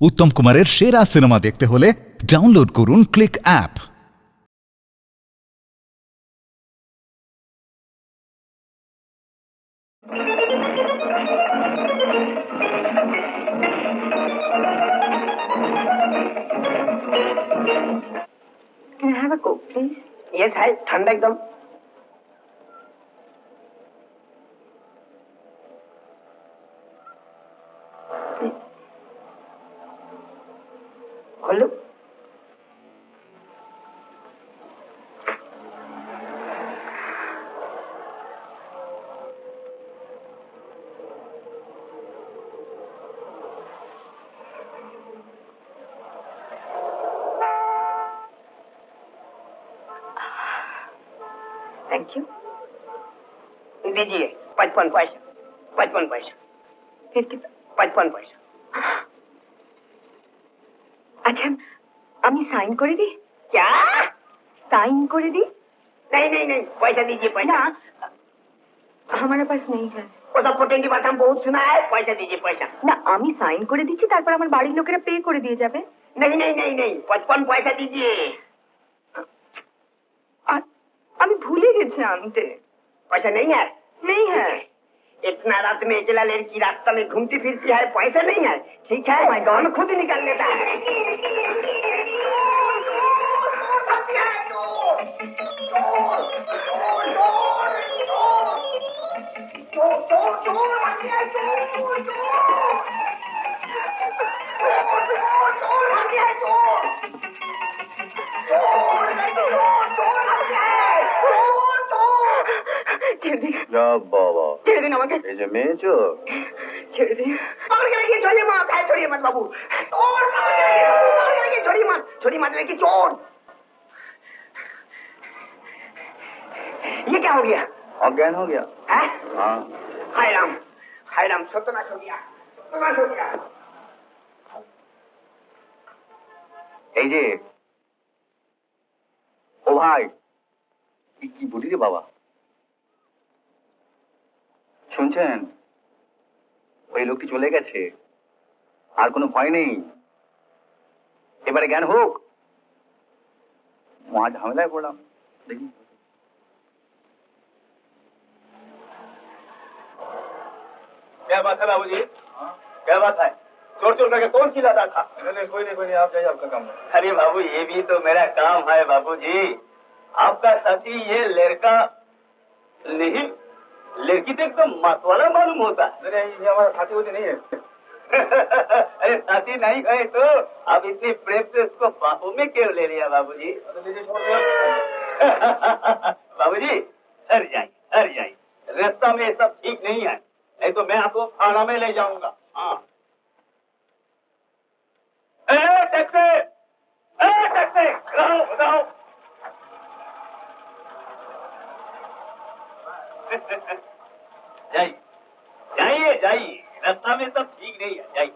উত্তম কুমারের সেরা সিনেমা দেখতে হলে ডাউনলোড করুন click app. Can I have a Coke, please? Yes, hi. ঠান্ডা একদম। হলো Thank you. दीजिए 55 पैसा 55 पैसा 50. 55 पैसा। अच्छा আমি সাইন করে দিই क्या? साइन করে দিই नहीं नहीं नहीं पैसा दीजिए पैसा। ना हमारे पास नहीं है वो सब पोटेंटी बात हम बहुत सुना है। पैसा दीजिए पैसा। না আমি সাইন করে দিচ্ছি তারপর আমার বাড়ির লোকেরা পে করে দিয়ে যাবে नहीं नहीं नहीं नहीं 55 पैसा दीजिए। আর আমি ভুলে গেছি আনতে पैसा नहीं है? नहीं है इतना रात में अकेला लड़की रास्ता में घूमती फिरती है, पैसा नहीं है? ठीक है Oh my God. हम खुद निकाल लेता है। ছেড়ে দিন যা বাবা, ছেড়ে দিন আমাকে এই যে মেয়ে চোর। ছেড়ে দিন पकड़ के रखिए, छोड़िए मत, है छोड़िए मत बाबू। चोर पकड़ के रखिए बाबू, पकड़ के रखिए, छोड़िए मत लड़की चोर। ये क्या हो गया? অজ্ঞান हो गया। है? हाँ, हाय राम सत्यानाश हो गया, सत्यानाश हो गया। এই যে ও ভাই, কি বলি রে বাবা, শুনছেন? ওই লোকটি চলে গেছে, আর কোনো ভয় নেই। এবারে জ্ঞান হোক। মহা ঝামেলায় পড়লাম। দেখি क्या बात है बाबूजी? क्या बात है? चोर चोर करके कौन चिल्लाता था? नहीं, कोई नहीं, आप जाइए, आपका काम है। अरे बाबू, ये भी तो मेरा काम है बाबूजी। आपका साथी ये लड़का नहीं, लड़की तो एकदम मत वाला मालूम होता है। नहीं, ये हमारा साथी होती नहीं है। अरे साथी नहीं है तो आप इतनी प्रेम से उसको बाहों में क्यों ले लिया बाबूजी? बाबूजी हर जाइए, रास्ता में ये सब ठीक नहीं है, नहीं तो मैं आपको थाना में ले जाऊंगा। हाँ। टैक्सी, बताओ। जाइए, रास्ता में सब ठीक नहीं है, जाइए।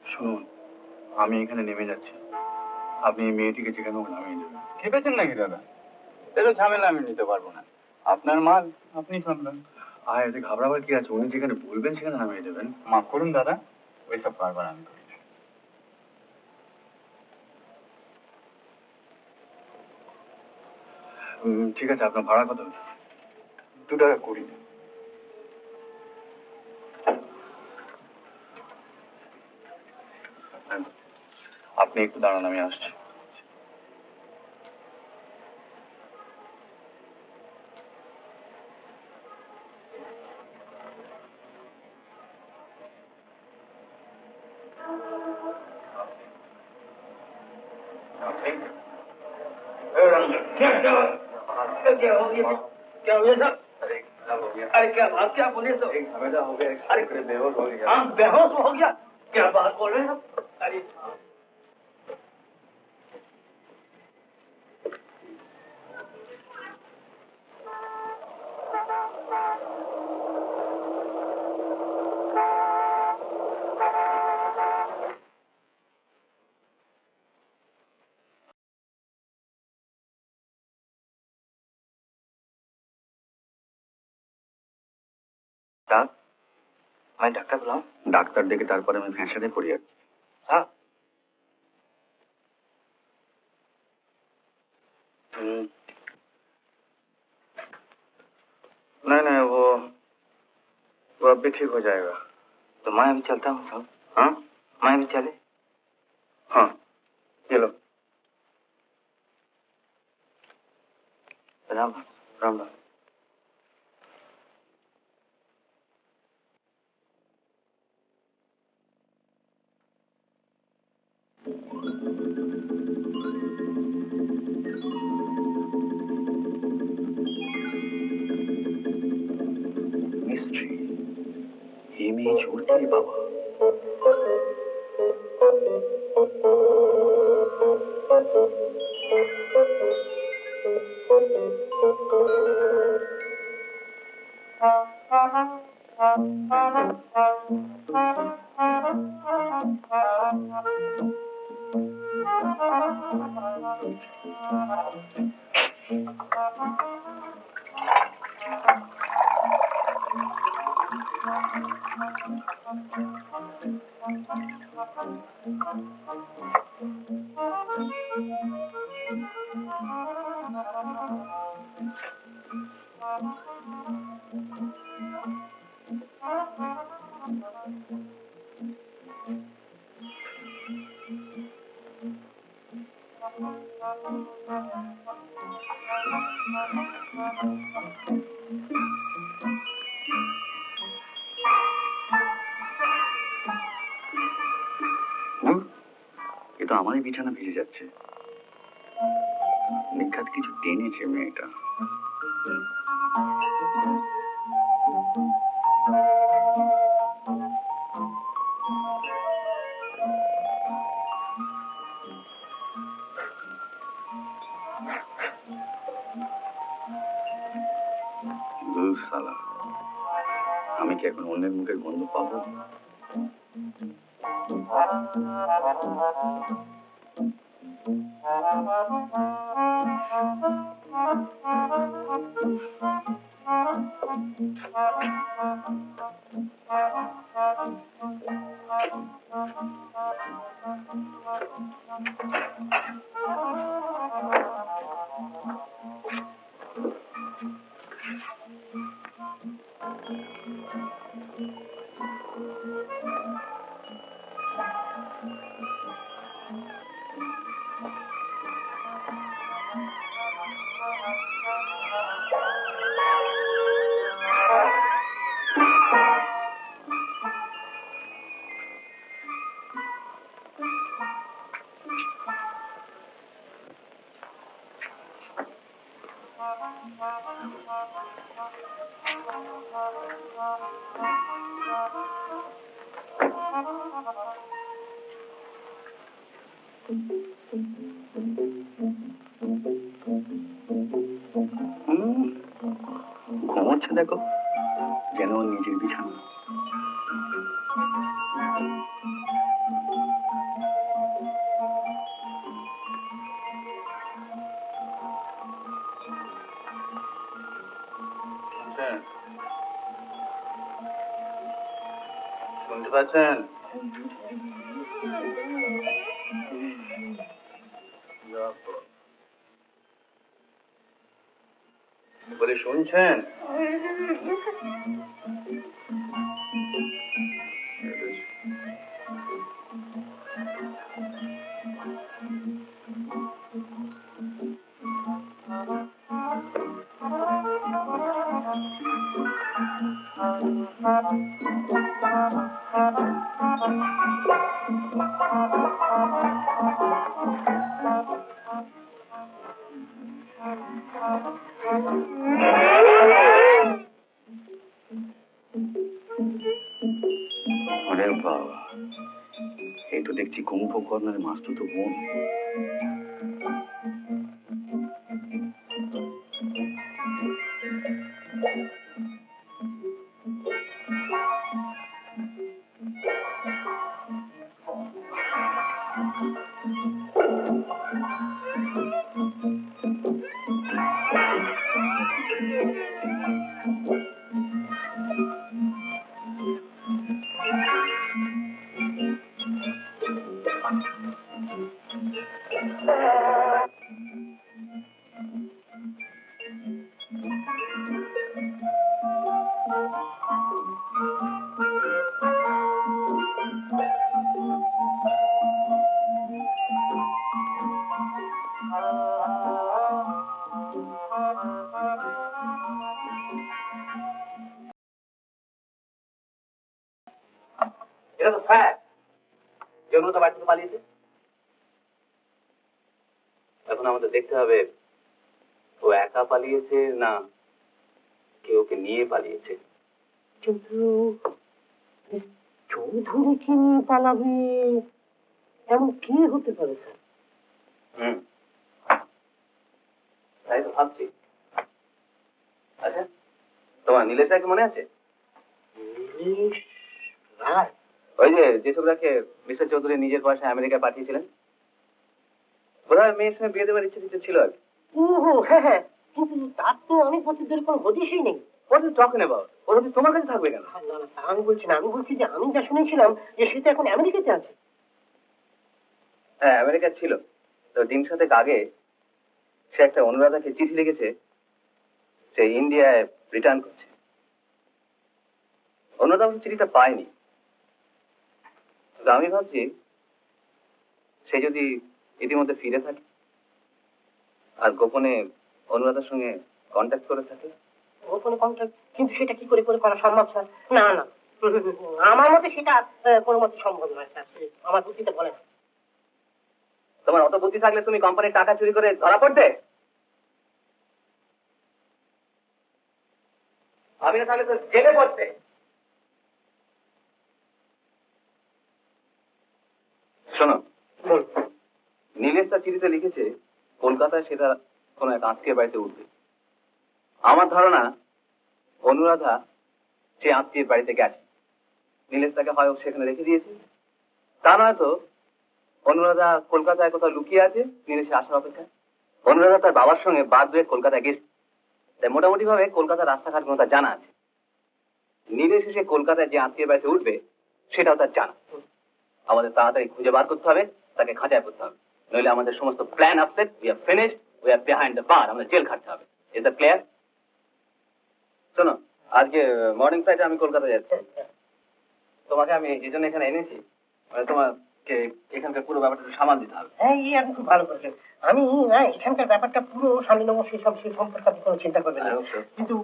শুনুন, আমি এখানে নেমে যাচ্ছি, আপনি এই মেয়েটিকে যেখানে হোক নামিয়ে দেবেন। খেপেছেন নাকি দাদা? এত ঝামেলা আমি নিতে পারবো না, আপনার মাল আপনি সামলান। আর এতে ঘাবড়াবার কি আছে, উনি যেখানে বলবেন সেখানে নামিয়ে দেবেন। মাফ করুন দাদা, ওইসব কারবার আমি করি না। ঠিক আছে, আপনার ভাড়া কত? 2 টাকা 20। আপনি একটু দাঁড়ান, আমি আসছি। क्या हो गया? क्या हुआ साहब? अरे क्या बात, क्या बोले तो? झमेला हो गया, अरे बेहोश हो गया। हाँ, बेहोश हो गया? क्या बात बोल रहे हैं साहब? अरे मैं ডাক্তার বললাম, ডাক্তার দেখে তারপরে আমি ফ্যাশনে পড়ি আর কি। हाँ नहीं नहीं, वो अब भी ठीक हो जाएगा। तो मैं अभी चलता हूँ साहब। हाँ मैं भी चले? हाँ, ये लो। राम राम राम। मिस्ट्री, ये मेरी झूठी है बाबा। এ তো আমারই বিছানা ভিজে যাচ্ছে। নিখাত কিছু টেনেছে মেয়েটা। ধুর শালা, আমি কি এখন অন্যের মুখের গন্ধ পাবো? ঘুমোচ্ছে দেখো, যেন ওর নিজের বিছানা। শুনতে পাচ্ছেন? শুনছেন? আরে বাবা, এই তো দেখছি কুম্ভ কর্ণের মাস্তুতো বোন। এটা তো ফ্যাক্ট যে অনুরোধ বাড়ি থেকে পালিয়েছে। এখন আমাদের দেখতে হবে ও একা পালিয়েছে না কেউ ওকে নিয়ে পালিয়েছে। কিন্তু চৌধুরীকে নিয়ে পালাবে এমন কি হতে পারে স্যার? তাই তো ভাবছি। আচ্ছা, তোমার নীলেশ রায়কে মনে আছে? নীলেশ রায়? ওই যে ছোকরাকে মিস্টার চৌধুরী নিজের পয়সায় আমেরিকায় পাঠিয়েছিলেন। বোধহয় মেয়ের সঙ্গে বিয়ে দেওয়ার ইচ্ছে ছিল আর কি। ওহো, হ্যাঁ হ্যাঁ, কিন্তু তার তো অনেক বছর ধরে কোনো হদিশই নেই। What are you talking about? ওর হদিস তোমার কাছে থাকবে কেন? না না, তা আমি বলছি না, আমি বলছি যে আমি যা শুনেছিলাম যে সে তো এখন আমেরিকাতে আছে। হ্যাঁ, আমেরিকা ছিল। তো দিন সাতেক আগে সে একটা অনুরাধাকে চিঠি লিখেছে, সে ইন্ডিয়ায় রিটার্ন করছে। অনুরাধা অবশ্য চিঠিটা পায়নি। আমি ভাবছি সে যদি ইতিমধ্যে ফিরে থাকে আর গোপনে অনুরাধার সঙ্গে কন্ট্যাক্ট করে থাকে। গোপনে কন্ট্যাক্ট? কিন্তু সেটা কি করে করা সম্ভব স্যার? না না, আমার মতে সেটা কোনো মতে সম্ভব নয় স্যার, আমার বুদ্ধিতে বলে না। তোমার অত বুদ্ধি থাকলে তুমি কোম্পানির টাকা চুরি করে ধরা পড়তে? আমি না থাকলে তো জেলে পড়তে। শোনো, নীলেশ তার চিঠিতে লিখেছে কলকাতায় সেটা কোনো এক আত্মীয় বাড়িতে উঠবে। আমার ধারণা অনুরাধা সে আত্মীয়ের বাড়িতে গেছে। নীলেশ তাকে হয় সেখানে রেখে দিয়েছে, তা নয়তো অনুরাধা কলকাতায় কোথাও লুকিয়ে আছে নীলেশে আসার অপেক্ষায়। অনুরাধা তার বাবার সঙ্গে বাদ হয়ে কলকাতায় গেছে, তাই মোটামুটি ভাবে কলকাতার রাস্তাঘাট কোনো তার জানা আছে। নীলেশ এসে কলকাতায় যে আত্মীয় বাড়িতে উঠবে সেটাও তার জানা। আমাদের তাড়াতাড়ি খুঁজে বার করতে হবে, তাকে খাঁচায় করতে হবে, নইলে আমাদের সমস্ত plan upset. We are finished, we are behind the bar. আমাদের জেল খাটতে হবে। Is that clear? শোনো, আজকে মর্নিং ফ্লাইটে আমি কলকাতা যাচ্ছি। তোমাকে আমি এই জন্য এখানে এনেছি, মানে তোমাকে এখানকার পুরো ব্যাপারটা একটু সামাল দিতে হবে। হ্যাঁ, এই আপনি খুব ভালো করেছেন। আমি না এখানকার ব্যাপারটা পুরো সামনে নেবো, সে সম্পর্কে আপনি কোনো চিন্তা করবেন না। কিন্তু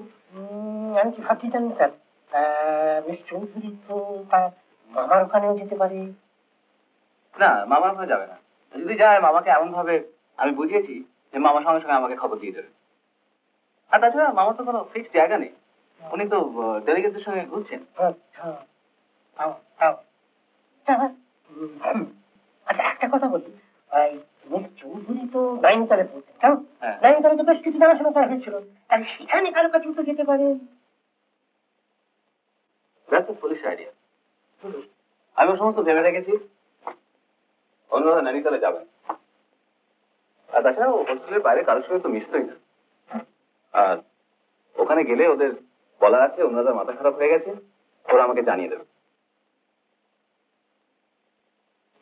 আমি কি ভাবছি জানেন স্যার, মিস চৌধুরী তো তার মামার ওখানেও যেতে পারে। না, মামার ওখানে যাবে না। যদি যায় মামাকে এমন ভাবে আমি বুঝিয়েছি যে মামার সঙ্গে সঙ্গে আমাকে খবর দিয়ে দেবে। আর তাছাড়া মামার তো কোনো ফিক্সড জায়গা নেই, উনি তো ডেলিগেটদের সঙ্গে ঘুরছেন। আচ্ছা, একটা কথা বলি, মিস চৌধুরী তো নাইনতালে পড়তেন, কেমন? নাইনতালে তো বেশ কিছু জানাশোনা করা হয়েছিল, আর সেখানে কারো কাছে তো যেতে পারে। That's a foolish idea. আমি সমস্ত ভেবে রেখেছি অনুরাধা নৈনিতালে যাবেন। আর তাছাড়া ও হোস্টেলের বাইরে কারোর সঙ্গে তো মিশতই না। আর ওখানে গেলে ওদের বলা আছে অনুরাধার মাথা খারাপ হয়ে গেছে, ওরা আমাকে জানিয়ে দেবে।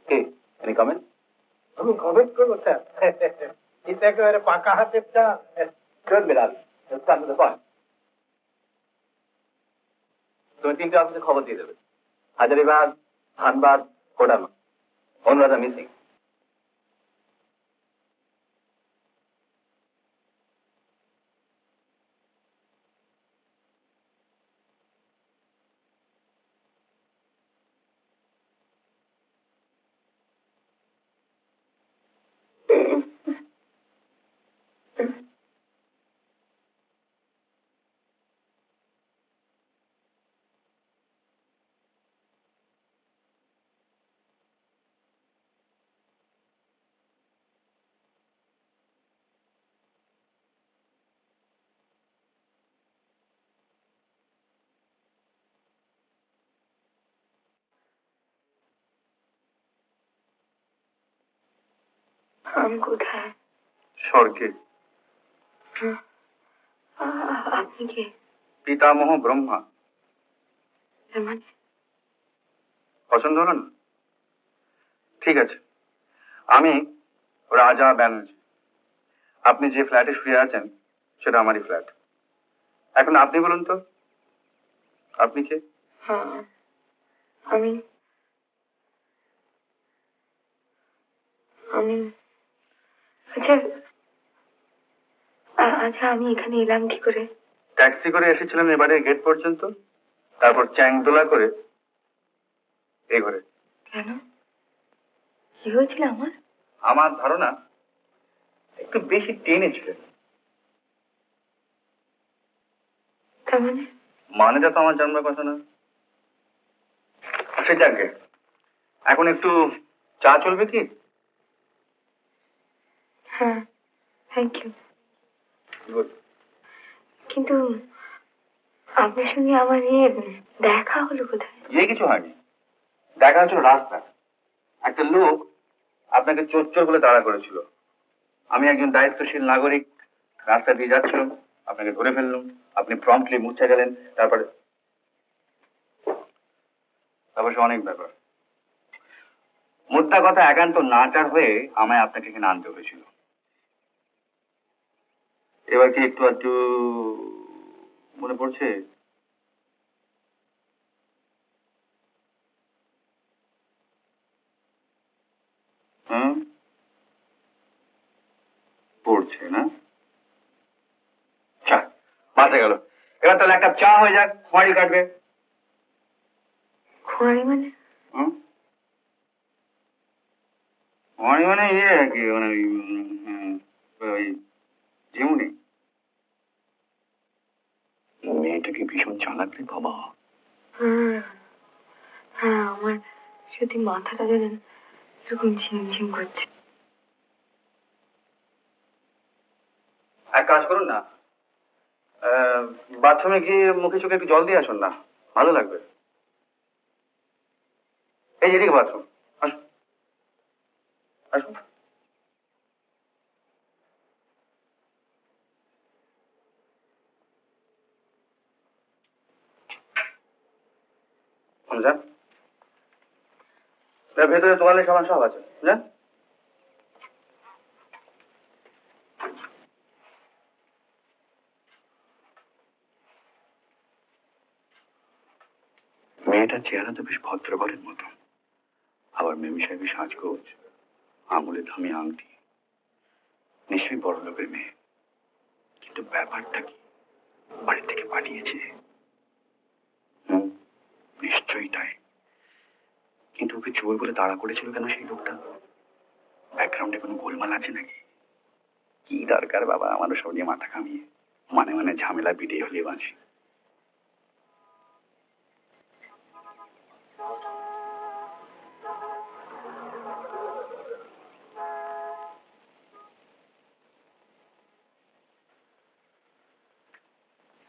কি এনি কমেন্ট? আমি কমেন্ট করবো স্যার? এটা একেবারে পাকা হাতের চা। Good, Bilal. Let's come to the point. তুমি 3টে অফিসে খবর দিয়ে দেবে, হাজারিবাগ, ধানবাদ, কোডামা, অনুরাধা মিসিং। আমি কোথায়? স্বর্গে। আপনি কে? পিতামহ ব্রহ্মা। তার মানে? পছন্দ হলো না? ঠিক আছে, আমি রাজা ব্যানার্জি। আপনি যে ফ্ল্যাটে শুয়ে আছেন সেটা আমারই ফ্ল্যাট। এখন আপনি বলুন তো, আপনি কে? হ্যাঁ, আমি আমি আচ্ছা আচ্ছা, আমি এখানে এলাম কি করে? ট্যাক্সি করে এসেছিলেন এবারে গেট পর্যন্ত, তারপর চ্যাংদোলা করে এই ঘরে। কেন? কি হয়েছিল আমার? আমার ধারণা একটু বেশি টেনেছিলেন। তার মানে? মানেটা তো আমার জানবার কথা না। সে যাকে, এখন একটু চা চলবে কি? হ্যাঁ, থ্যাংক ইউ। গুড। কিন্তু আপনার সঙ্গে আমার দেখা হলো কোথায়? কিছু হয়নি, দেখা হচ্ছিল রাস্তা। একটা লোক আপনাকে চোর চোর বলে তাড়া করেছিল। আমি একজন দায়িত্বশীল নাগরিক, রাস্তা দিয়ে যাচ্ছিলাম, আপনাকে ধরে ফেললাম। আপনি প্রম্পটলি মুছে গেলেন। তারপরে সে অনেক ব্যাপার। মুদ্রা কথা একান্ত নাচার হয়ে আমায় আপনাকে এখানে আনতে হয়েছিল। এবার কি একটু একটু মনে পড়ছে? হুম, পড়ছে না? চা বাঁচা গেল। এবার তাহলে এক কাপ চা হয়ে যাক, খোঁয়ারি কাটবে। খোয়ারি মানে? হুম, খোঁয়ারি মানে ইয়ে আর কি, মানে ওই ঝিমুনি। মেয়েটাকে ভীষণ চালাক রে বাবা। হ্যাঁ হ্যাঁ, আমার সত্যি মাথাটা জানেন এরকম ঝিমঝিম করছে। এক কাজ করুন না, বাথরুমে গিয়ে মুখে চোখে একটু জল দিয়ে আসুন না, ভালো লাগবে। এই এদিকে বাথরুম, আসুন আসুন। যান, ভেতরে তোয়ালে সামান সব আছে, যান। মেয়েটার চেহারা তো বেশ ভদ্রঘরের মতো, আবার মেমি সাহেবের সাজগোজ, আঙুলে দামি আংটি, নিশ্চয়ই বড় লোকের মেয়ে। কিন্তু ব্যাপারটা কি, বাড়ি থেকে পাঠিয়েছে? হুম, নিশ্চয়ই তাই। কিন্তু ওকে চোর বলে তাড়া করেছিল কেন সেই লোকটা? ব্যাকগ্রাউন্ডে কোনো গোলমাল আছে নাকি? কি দরকার বাবা আমারও সব নিয়ে মাথা কামিয়ে, মানে মানে ঝামেলা বিদেয় হলে বাঁচি।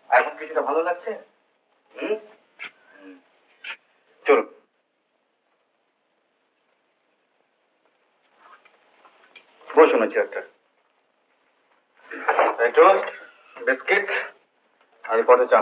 এখন কিছুটা ভালো লাগছে? হুম, চলো বসুন চেয়ারটা। টোস্ট, বিস্কিট আর পরে চা।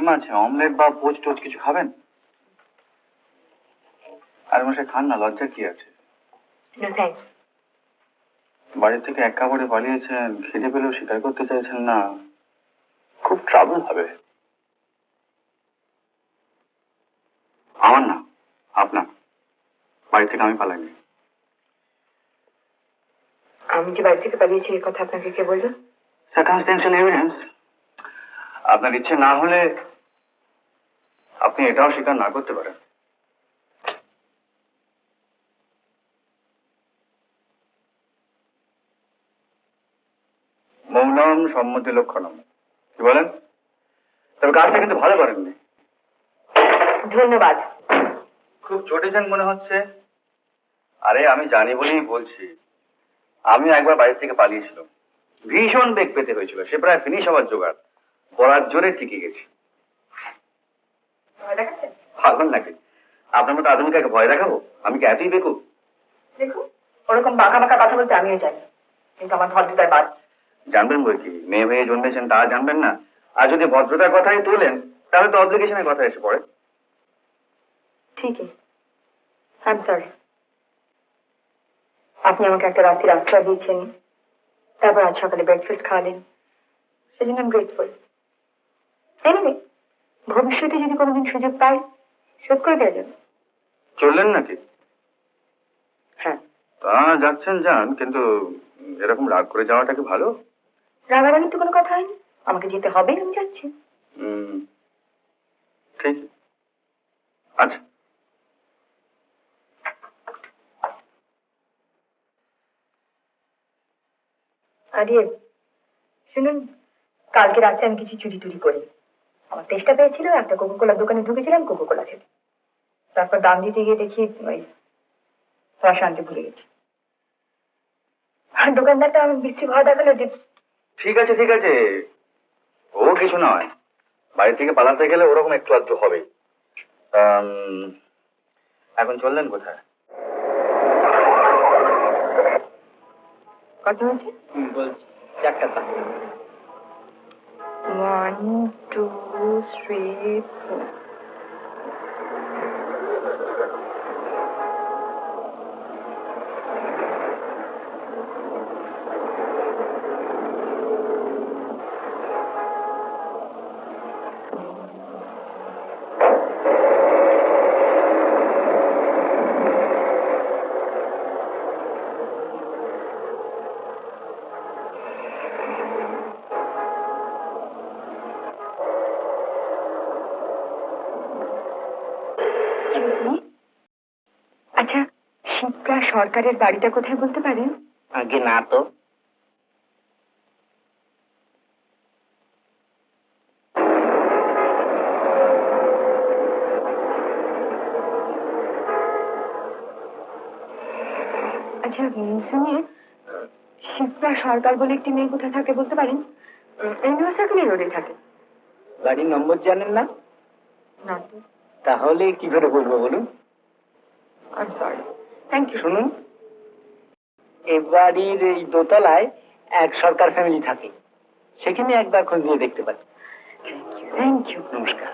ডিম আছে, অমলেট বা পোচ টোচ কিছু খাবেন? আর মশাই খান না, লজ্জা কি আছে? No thanks. বাড়ি থেকে এক কাপড়ে পালিয়েছেন, খিদে পেলেও স্বীকার করতে চাইছেন না, খুব ট্রাবল হবে। আমার না, আপনার। বাড়ি থেকে আমি পালাইনি। আমি যে বাড়ি থেকে পালিয়েছি এই কথা আপনাকে কে বললো? Circumstantial evidence. আপনার ইচ্ছে না হলে আপনি এটাও স্বীকার না করতে পারেন। মৌনম সম্মতি লক্ষণম, কি বলেন? তবে কাজটা কিন্তু ভালো করেননি। ধন্যবাদ। খুব চটেছেন মনে হচ্ছে। আরে আমি জানি বলেই বলছি, আমি একবার বাড়ি থেকে পালিয়েছিলাম, ভীষণ বেগ পেতে হয়েছিল, সে প্রায় ফিনিশ হওয়ার জোগাড়, বরাত জোরে টিকে গেছি। ভয় দেখাচ্ছেন? পাগল নাকি? আপনার মতো আধুনিকাকে ভয় দেখাবো? আমি কি এতই বেকুব? দেখুন, ওরকম বাঁকা বাঁকা কথা বলতে আমিও জানি, কিন্তু আমার ভদ্রতার বাদ। জানবেন বই কি, মেয়ে হয়ে জন্মেছেন তা জানবেন না? আর যদি ভদ্রতার কথাই তোলেন তাহলে তো অব্লিগেশনের কথা এসে পড়ে। ঠিক আছে, আই এম সরি। আপনি আমাকে একটা রাত্রির আশ্রয় দিয়েছেন, তারপর আজ সকালে ব্রেকফাস্ট খাওয়ালেন, সেজন্য আমি গ্রেটফুল। এনিওয়ে, ভবিষ্যতে যদি কোনোদিন সুযোগ পাই, শোধ করে দেওয়া যাবে। চললেন নাকি? হ্যাঁ। তা যাচ্ছেন যান, কিন্তু এরকম রাগ করে যাওয়াটা কি ভালো? রাগারাগির তো কোনো কথা হয়নি, আমাকে যেতে হবে, আমি যাচ্ছি। ঠিক আচ্ছা। আরে শুনুন, কালকে রাত্রে আমি কিছু চুরি টুরি করি। আমার তেষ্টা পেয়েছিল, একটা কোকোকোলার দোকানে ঢুকেছিলাম কোকোকোলা খেতে। তারপর দাম দিতে গিয়ে দেখি ওই রস আনতে ভুলে গেছি। আর দোকানদারটা আমার বিশ্রী ভয় দেখালো যে ঠিক আছে ঠিক আছে, ও কিছু নয়, বাড়ি থেকে পালাতে গেলে ওরকম একটু আধটু হবে। এখন চললেন কোথায়? কথা হয়েছে। বলছি 4 টাকা। 1 2 3 4। আচ্ছা, শিপ্রা সরকারের বাড়িটা কোথায় বলতে পারেন? আগে না তো। আচ্ছা শুনিয়ে, শিপ্রা সরকার বলে একটি মেয়ে কোথায় থাকে বলতে পারেন? ইউনিভার্সাল রোডে থাকে। বাড়ির নম্বর জানেন না? না তো। তাহলে কি করে বলবো বলুন? I am sorry. Thank you. শুনুন, এ বাড়ির এই দোতলায় এক সরকার ফ্যামিলি থাকে, সেখানে একবার খোঁজ দিয়ে দেখতে পারেন। Thank you. নমস্কার।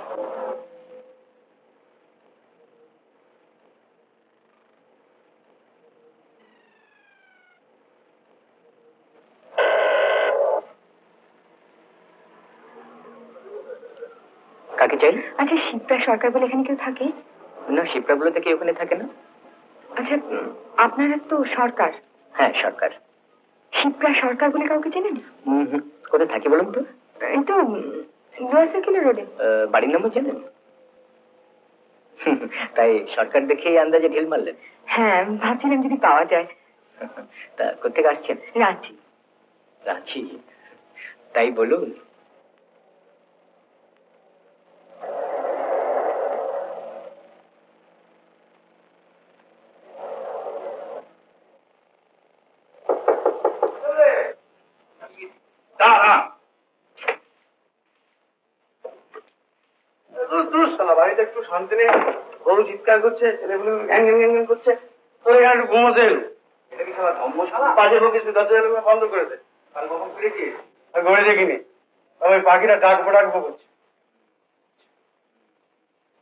কাকে চাই? আচ্ছা, শিপ্রা সরকার বলে এখানে কেউ থাকে? না, শিপ্রাগুলো থেকে ওখানে থাকে না। আচ্ছা, আপনারা তো সরকার। হ্যাঁ, সরকার। শিপ্রা সরকার বলে কাউকে চেনেন? কোথায় থাকে বলুন তো? এই তো ইউনিভার্সাল রোডে। বাড়ির নম্বর জানেন? তাই সরকার দেখেই আন্দাজে ঢিল মারলেন? হ্যাঁ, ভাবছিলাম যদি পাওয়া যায়। তা কোথেকে আসছেন? রাঁচি। রাঁচি? তাই বলুন। বাড়িতে একটু শান্তি নেই, বউ চিৎকার করছে, ছেলেগুলো গ্যাং গ্যাং গ্যাং গ্যাং করছে, তোর এখানে একটু ঘুমোতে এলো। এটা কি শালা ধর্মশালা? বাজে বকিস, দরজা বন্ধ করে দে। কাল কখন ফিরেছিস? আমি ঘরে দেখিনি, ওই পাখিরা ডাকবো ডাকবো করছে।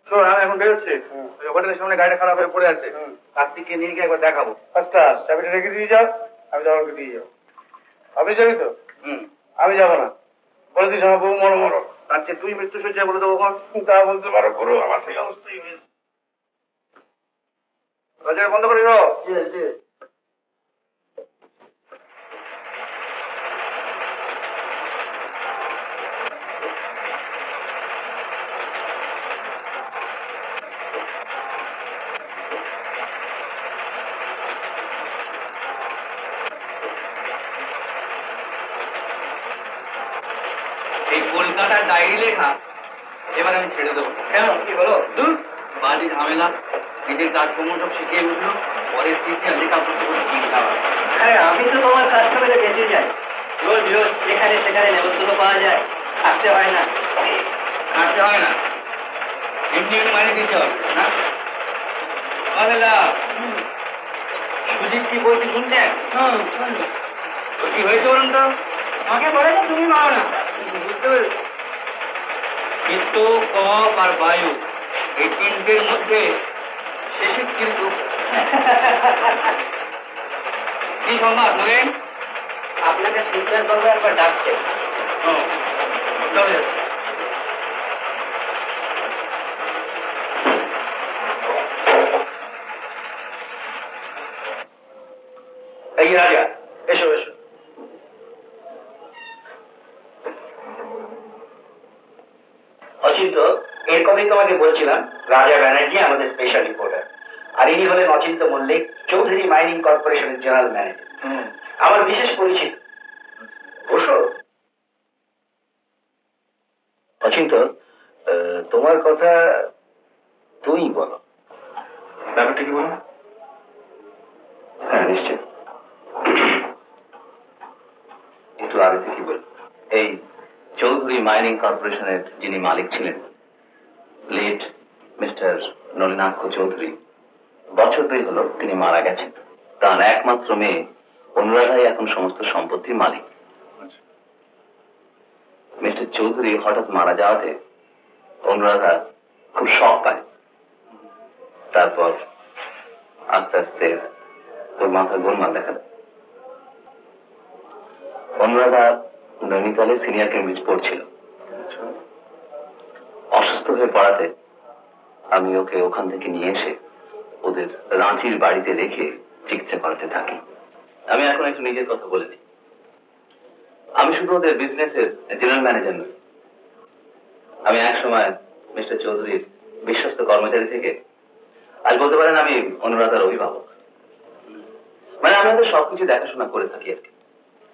শোন, আমি এখন বেরোচ্ছি। ওই হোটেলের সামনে গাড়িটা খারাপ হয়ে পড়ে আছে। কার্তিককে নিয়ে গিয়ে একবার দেখাবো। আচ্ছা, চাবিটা রেখে দিয়ে যাও, আমি জমাকে দিয়ে যাও। অফিস যাবি তো? আমি যাবো না, বলে দিস আমার বউ মরো মরো। তার চেয়ে তুই মৃত্যু সজ্জায় বলে দেবো কোন? তা বলতে পারো, করো, আমার সেই অবস্থাই হয়েছে। দরজা বন্ধ করে দাও। এই কলকাতার ডায়েরি লেখা এবার আমি ছেড়ে দেবো। কেন, কি হলো? বাড়ি ঝামেলা, নিজের কাজকর্ম সব শিখে উঠলো, পরের স্ত্রীকে লেখা পড়তে চিন্তা। আরে আমি তো তোমার কাস্টমারে যেতে যাই, রোজ রোজ যেখানে সেখানে নেমন্তন্ন পাওয়া যায়, থাকতে হয় না। থাকতে হয় না, এমনি এমনি মানে দিতে হবে না। সুজিত কি বলছি শুনছেন? কি হয়েছে বলুন তো? আমাকে বলে না, তুমি মাও না। বুঝতে পেরেছ? কিন্তু কপ আর বায়ু এই তিনটের মধ্যে শেষে কিন্তু কি সংবাদ নগেন? আপনাকে সিদ্ধান্ত বাবু একবার ডাকছে। চলে এই রাজা, এসো এসো। অচিন্ত, এর কথাই তোমাকে বলছিলাম, রাজা ব্যানার্জি আমাদের স্পেশাল রিপোর্টার, আর ইনি হলেন অচিন্ত মল্লিক, চৌধুরী মাইনিং কর্পোরেশনের জেনারেল ম্যানেজার। আমার বিশেষ পরিচিত। বসো। অচিন্ত, তোমার কথা তুমি বলো। ব্যাপারটা কি বলো? হ্যাঁ, নিশ্চয়। একটু আগে থেকে বল। এই চৌধুরী মাইনিং কর্পোরেশনের যিনি মালিক ছিলেন, লেট মিস্টার নলিনাক্ষ চৌধুরী, বছর 2 হলো তিনি মারা গেছেন। তার একমাত্র মেয়ে অনুরাধাই এখন সমস্ত সম্পত্তির মালিক। মিস্টার চৌধুরী হঠাৎ মারা যাওয়াতে অনুরাধা খুব শক পায়। তারপর আস্তে আস্তে ওর মাথা গোলমাল দেখা দেয়। অনুরাধা নৈনিতালে সিনিয়র কেমব্রিজ পড়ছিল। অসুস্থ হয়ে পড়াতে আমি ওকে ওখান থেকে নিয়ে এসে ওদের রাঁচির বাড়িতে রেখে চিকিৎসা করাতে থাকি। আমি এখন একটু নিজের কথা বলে দিই। আমি শুধু ওদের বিজনেসের জেনারেল ম্যানেজার নই, আমি এক সময় মিস্টার চৌধুরীর বিশ্বস্ত কর্মচারী থেকে আজ বলতে পারেন আমি অনুরাধার অভিভাবক। মানে আমি ওদের সবকিছু দেখাশোনা করে থাকি আর কি।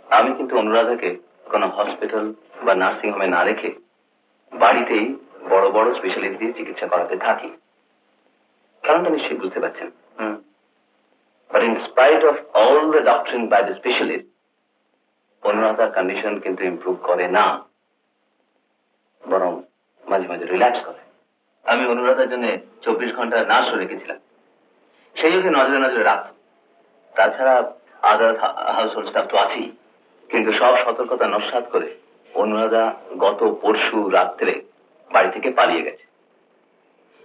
আমি কিন্তু অনুরাধাকে কোনো হসপিটাল বা নার্সিং হোমে না রেখে বাড়িতেই বড় বড় স্পেশালিস্ট দিয়ে চিকিৎসা করাতে থাকি। কারণটা নিশ্চয়ই বুঝতে পারছেন। But in spite of all the doctoring by the specialist, অনুরাধার কন্ডিশন কিন্তু ইমপ্রুভ করে না, বরং মাঝে মাঝে রিল্যাক্স করে। আমি অনুরাধার জন্য 24 ঘন্টা নার্সও রেখেছিলাম, সেই ওকে নজরে নজরে রাখত। তাছাড়া আদার হাউস হোল্ড স্টাফ তো আছেই। কিন্তু সব সতর্কতা নস্যাৎ করে অনুরাধা গত পরশু রাত্রে বাড়ি থেকে পালিয়ে গেছে।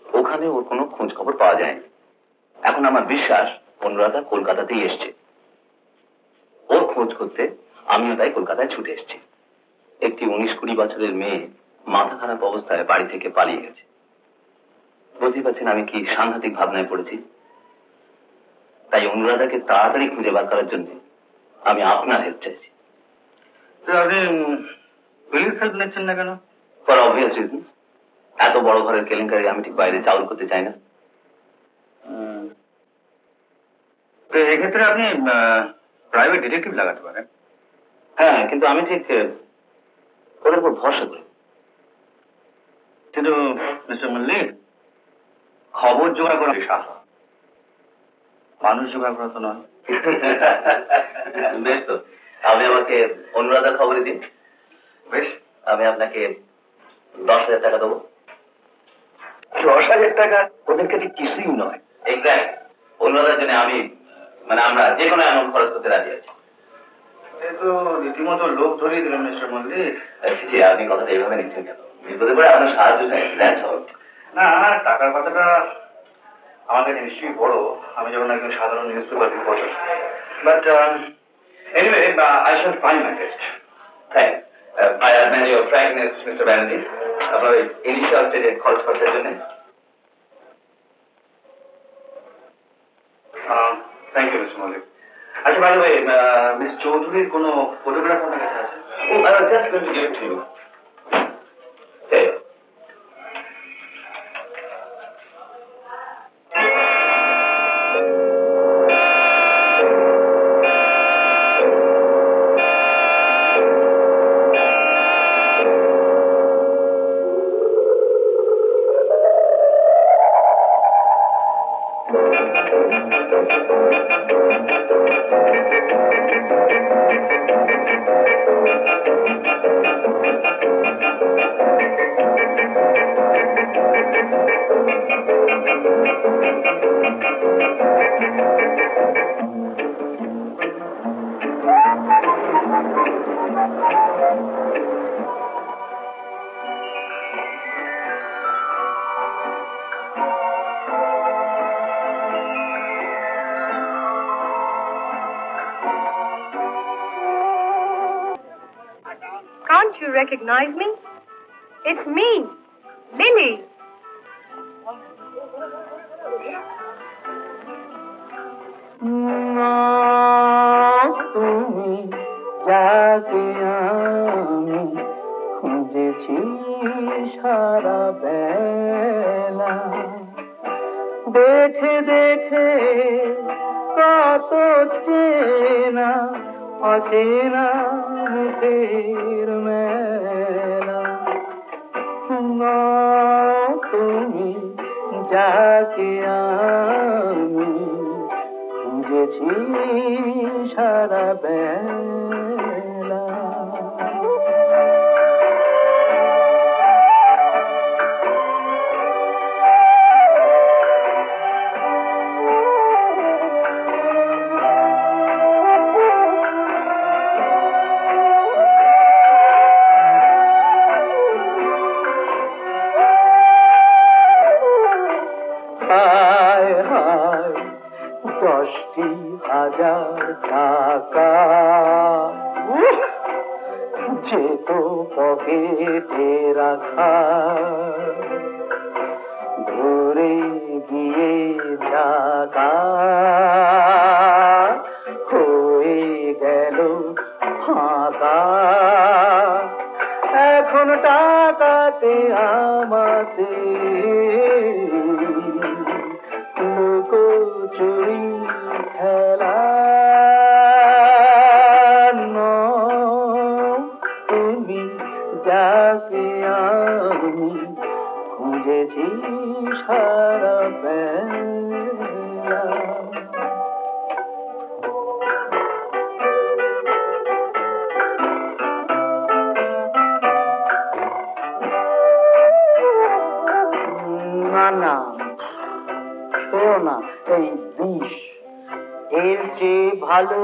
ওখানে ওর কোনো খোঁজ খবর পাওয়া যায়নি। এখন আমার বিশ্বাস অনুরাধা কলকাতাতেই এসছে। ওর খোঁজ করতে আমিও তাই কলকাতায় ছুটে এসেছি। একটি 19-20 বছরের মেয়ে মাথা খারাপ অবস্থায় বাড়ি থেকে পালিয়ে গেছে। বুঝতেই পারছেন আমি কি সাংঘাতিক ভাবনায় পড়েছি। তাই অনুরাধাকে তাড়াতাড়ি খুঁজে বার করার জন্য আমি আপনার হেল্প চাইছি। আপনি পুলিশ হেল্প নিচ্ছেন না কেন? For obvious reason. এত বড় ঘরের কেলেঙ্কারি আমি ঠিক বাইরে চাউল করতে চাই না। তো এক্ষেত্রে আপনি প্রাইভেট ডিটেকটিভ লাগাতে পারেন। হ্যাঁ, কিন্তু আমি ঠিক ওদের উপর ভরসা করি। কিন্তু মিস্টার মল্লিক, খবর জোগাড় করা সাহস, মানুষ জোগাড় করা তো নয়। বেশ, তো আপনি আমাকে অনুরাধার খবরই দিন। বেশ, আমি আপনাকে 10,000 টাকা দেবো। 10,000 টাকা ওদের কাছে কিছুই নয়। এক্স্যাক্ট। অনুরাধার জন্য আমি আমরা যে কোনো অ্যামাউন্ট খরচ করতে রাজি আছি। তো রীতিমতো লোক ধরিয়ে দিলেন মিস্টার মল্লিক। আপনি কথাটা এইভাবে নিচ্ছেন কেন? বিপদে পড়ে আপনার সাহায্য চাই। That's all. না, টাকার কথাটা আমার কাছে নিশ্চয়ই বড়, আমি যেমন একজন সাধারণ newspaper reporter. But anyway, I shall try my best. Thanks. I admire your frankness, mister Banerjee, আপনার ওই ইনিশিয়াল স্টেজে খরচ খরচার জন্য। Thank you, mister Mallick. আচ্ছা, বাই দ্য ওয়ে, মিস চৌধুরীর কোনো ফটোগ্রাফ আপনার কাছে আছে? Oh, I was just going to give it to you. Can't you recognize me? It's me, Lily. তুমি যাকে আমি খুঁজেছি সারা বেলা, দেখে দেখে কত চেনা অচেনা মুখের মেলা। তুমি যাকে আমি খুঁজেছি সারা বেলা। হায় হায় 10,000 টাকা যেত পকেটে রাখা, ধরে গিয়ে টাকা হয়ে গেল ফাঁকা। এখন টাকাতে আমাতে লুকোচুরি খেলা। তুমি যাকে আমি খুঁজেছি সারা বেলা। না না, শোনো না, এই বিষ এর চেয়ে ভালো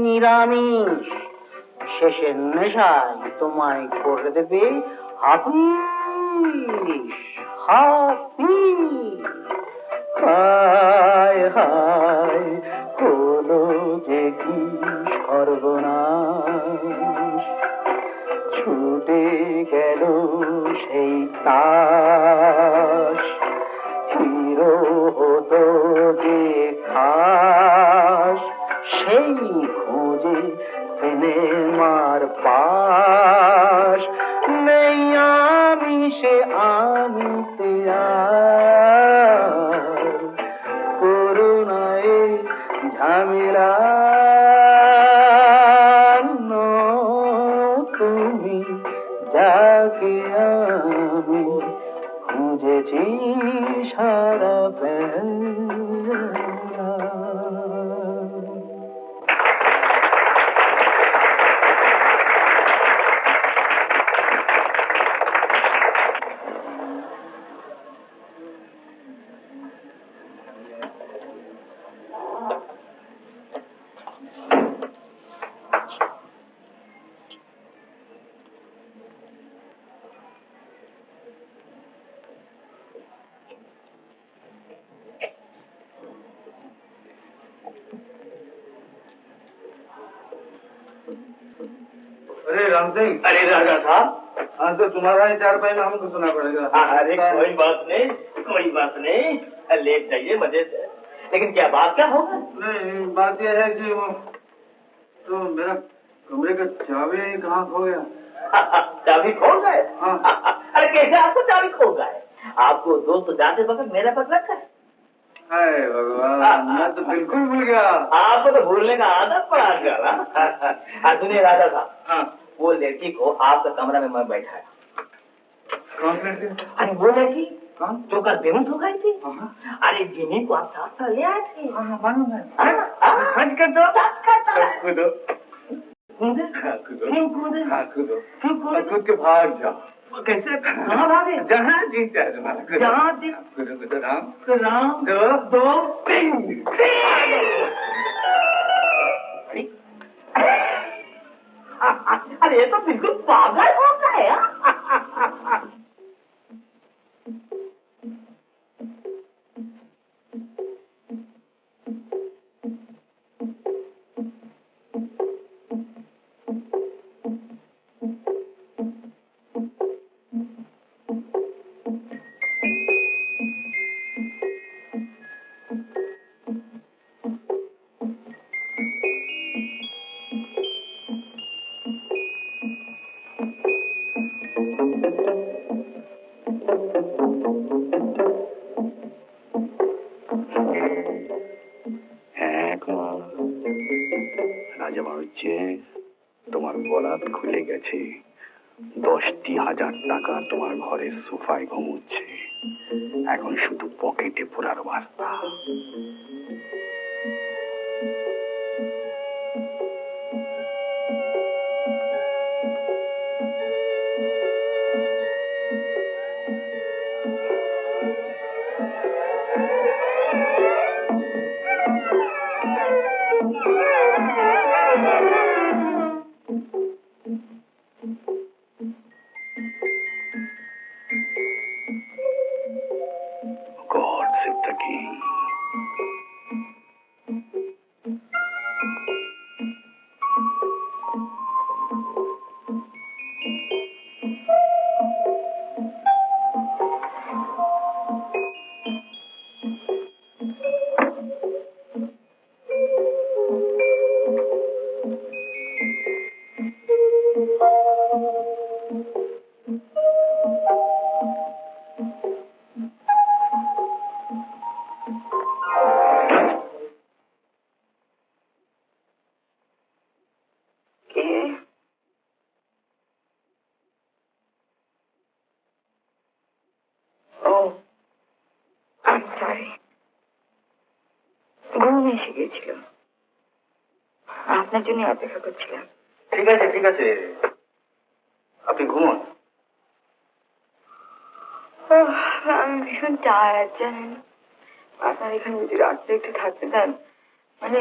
নিরামিষ। শেষের নেশায় তোমায় করে দেবে হাফিস হাফিস। হায় হায় হলো যে কি সর্বনাশ, ছুটে গেল সেই তাস। হিরো হতো যে খাস, সেই খোঁজে সিনেমার পাশ। নেই আমি সে আনিতে আর করুণায় ঝামেলা। তুমি যাকে আমি খুঁজেছি সারা বেলা। अरे राम सिंह, अरे राजा साहब, आज तो तुम्हारा ही चार पाई में हमको सुना पड़ेगा। अरे कोई बात नहीं, कोई बात नहीं, लेट जाइए मजे से। लेकिन क्या बात क्या होगा? नहीं, बात यह है कि वो तो मेरा कमरे का चाबी कहाँ खो गया। चाबी खो गए? हाँ। अरे कैसे आपको चाबी खो गए? आपको दोस्त जाते वक्त मेरा पता रखा है। हाय भगवान, मैं तो बिल्कुल भूल गया। आपको तो भूलने का आदत पड़ा गया ना। सुनिए राजा साहब, हाँ, वो लड़की को आपका कमरा में मैं बैठाया। कौन सी लड़की? अरे वो लड़की कौन? जो कल बेहोश हो गई थी। हाँ, अरे जिन्हीं को आप साथ साथ ले आए थे। मालूम है। सच कर दो, सच करता है। कूदो, कूदे? कूदो, क्यों कूदे? हाँ कूदो, क्यों कूदे? कूद के भाग जाओ। कैसे? कहाँ भागे? जहाँ जी चाहे जहाँ जी- कूदो कूदो राम। राम दो दो तीन। अरे ये तो बिल्कुल पागल हो गया। রাজা হচ্ছে তোমার বরাত খুলে গেছে, 10,000 টাকা তোমার ঘরের সোফায় ঘুমোচ্ছে, এখন শুধু পকেটে পোড়ার বাস্তা। God save the king. ঘুম এসে গিয়েছিল, আপনার জন্য অপেক্ষা করছিলাম। ঠিক আছে ঠিক আছে, আপনি ঘুমোন। আমি ভীষণ টায়ার্ড জানেন। আপনার এখানে যদি রাত্রে একটু থাকতে দেন, মানে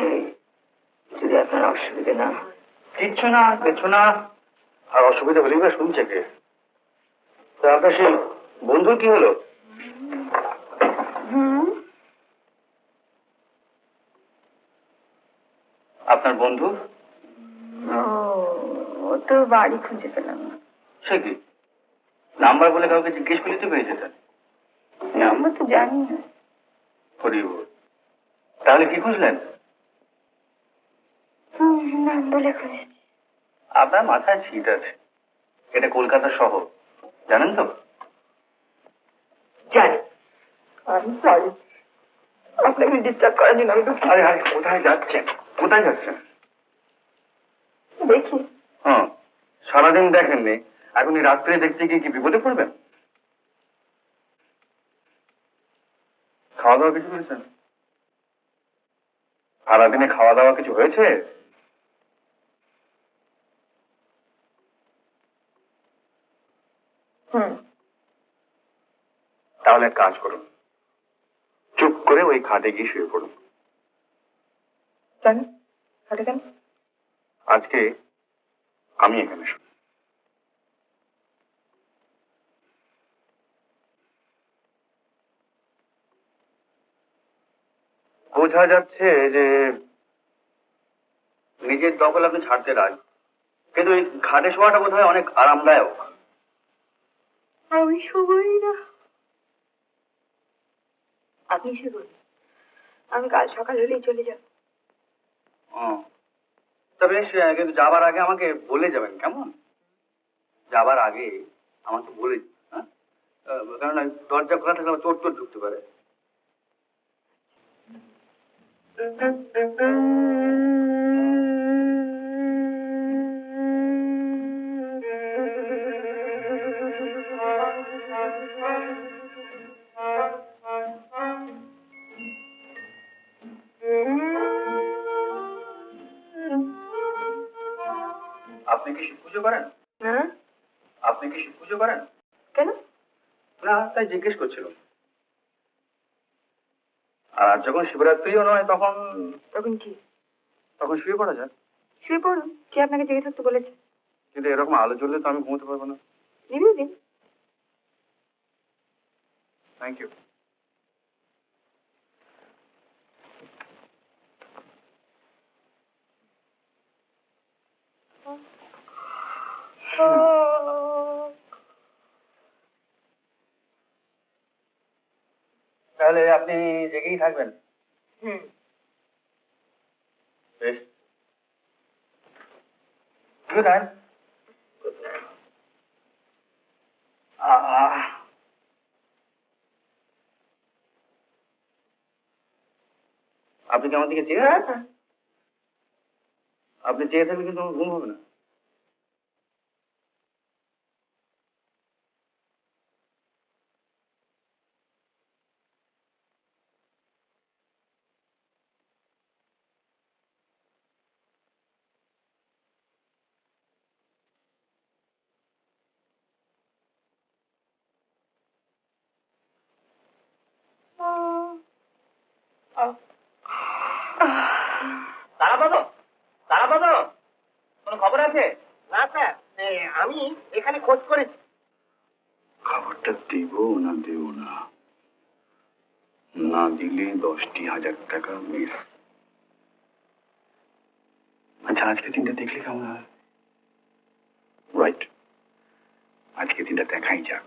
যদি আপনার অসুবিধা না হয়। কিচ্ছু না কিছু না, আর অসুবিধা হলেই বা শুনছে কে? তা আপনার সেই বন্ধুর কি হলো? আপনার বন্ধু? ও তো বাড়ি খুঁজে পেলাম না। সে কি, নাম্বার বলে কাউকে জিজ্ঞেস করলে তো পেয়ে যেতেন। নাম্বার তো জানি না। তাহলে কি খুঁজলেন? নাম বলে খুঁজেছি। আপনার মাথায় ছিট আছে, এটা কলকাতা শহর, জানেন তো? জানি। আমি সরি, আপনাকে ডিস্টার্ব করার জন্য আমি দুঃখিত। আরে আরে, কোথায় যাচ্ছেন? কোথায় যাচ্ছেন? দেখি। হ্যাঁ, সারাদিন দেখেননি, এখন এই রাত্রে দেখতে গিয়ে কি বিপদে পড়বেন? খাওয়া দাওয়া কিছু করেছেন? সারাদিনে খাওয়া দাওয়া কিছু হয়েছে? তাহলে এক কাজ করুন, চুপ করে ওই খাটে গিয়ে শুয়ে পড়ুন। কেন? খাটে কেন? আজকে আমি এখানে শুই। বোঝা যাচ্ছে যে নিজের দখল আপনি ছাড়তে রাজি, কিন্তু এই ঘাটে শোয়াটা বোধ হয় অনেক আরামদায়ক। আমি শোবই না। আপনি শুনুন, আমি কাল সকাল হলেই চলে যাব। ও তা বেশ, কিন্তু যাবার আগে আমাকে বলে যাবেন, কেমন? যাবার আগে আমাকে বলে, হ্যাঁ, কারণ দরজা খোলা থাকলে আবার চোর টোর ঢুকতে পারে। আপনি কি শিব পুজো করেন? হ্যাঁ? আপনি কি শিব পুজো করেন? কেন? না, তাই জিজ্ঞেস করছিলাম। আর আজ যখন শিবরাত্রিও নয়, তখন তখন কি? তখন শুয়ে পড়া যায়। শুয়ে পড়ুন, কে আপনাকে জেগে থাকতে বলেছে? কিন্তু এরকম আলো জ্বললে তো আমি ঘুমোতে পারবো না। নিভিয়ে দিন। Thank you. তাহলে আপনি জেগেই থাকবেন? হুম। বেশ, গুড নাইট। আপনি কি আমার দিকে চেয়ে আছেন? আপনি চেয়ে থাকলে কিন্তু আমার ঘুম হবে না। তারাপদ, তারাপদ, কোনো খবর আছে? না স্যার, আমি এখানে খোঁজ করেছি। খবরটা দেব না দেব না, না দিলে 10,000 টাকা মিস। আচ্ছা, আজকে দিনটা দেখলে কেমন হয়? রাইট, আজকে দিনটা দেখাই যাক।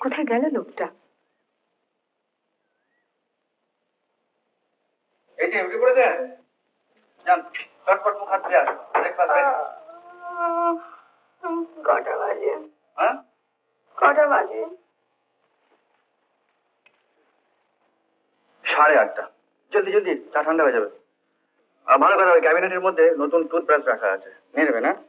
কোথায় গেল লোকটা? এই যে উঠে পড়েছেন, যান চটপট মুখ হাত ধুয়ে আসুন। Breakfast ready. কটা বাজে? হ্যাঁ, কটা বাজে? 8:30। জলদি জলদি, চা ঠান্ডা হয়ে যাবে। আর ভালো কথা, ওই ক্যাবিনেটের মধ্যে নতুন টুথব্রাশ রাখা আছে, নিয়ে নেবেন। হ্যাঁ,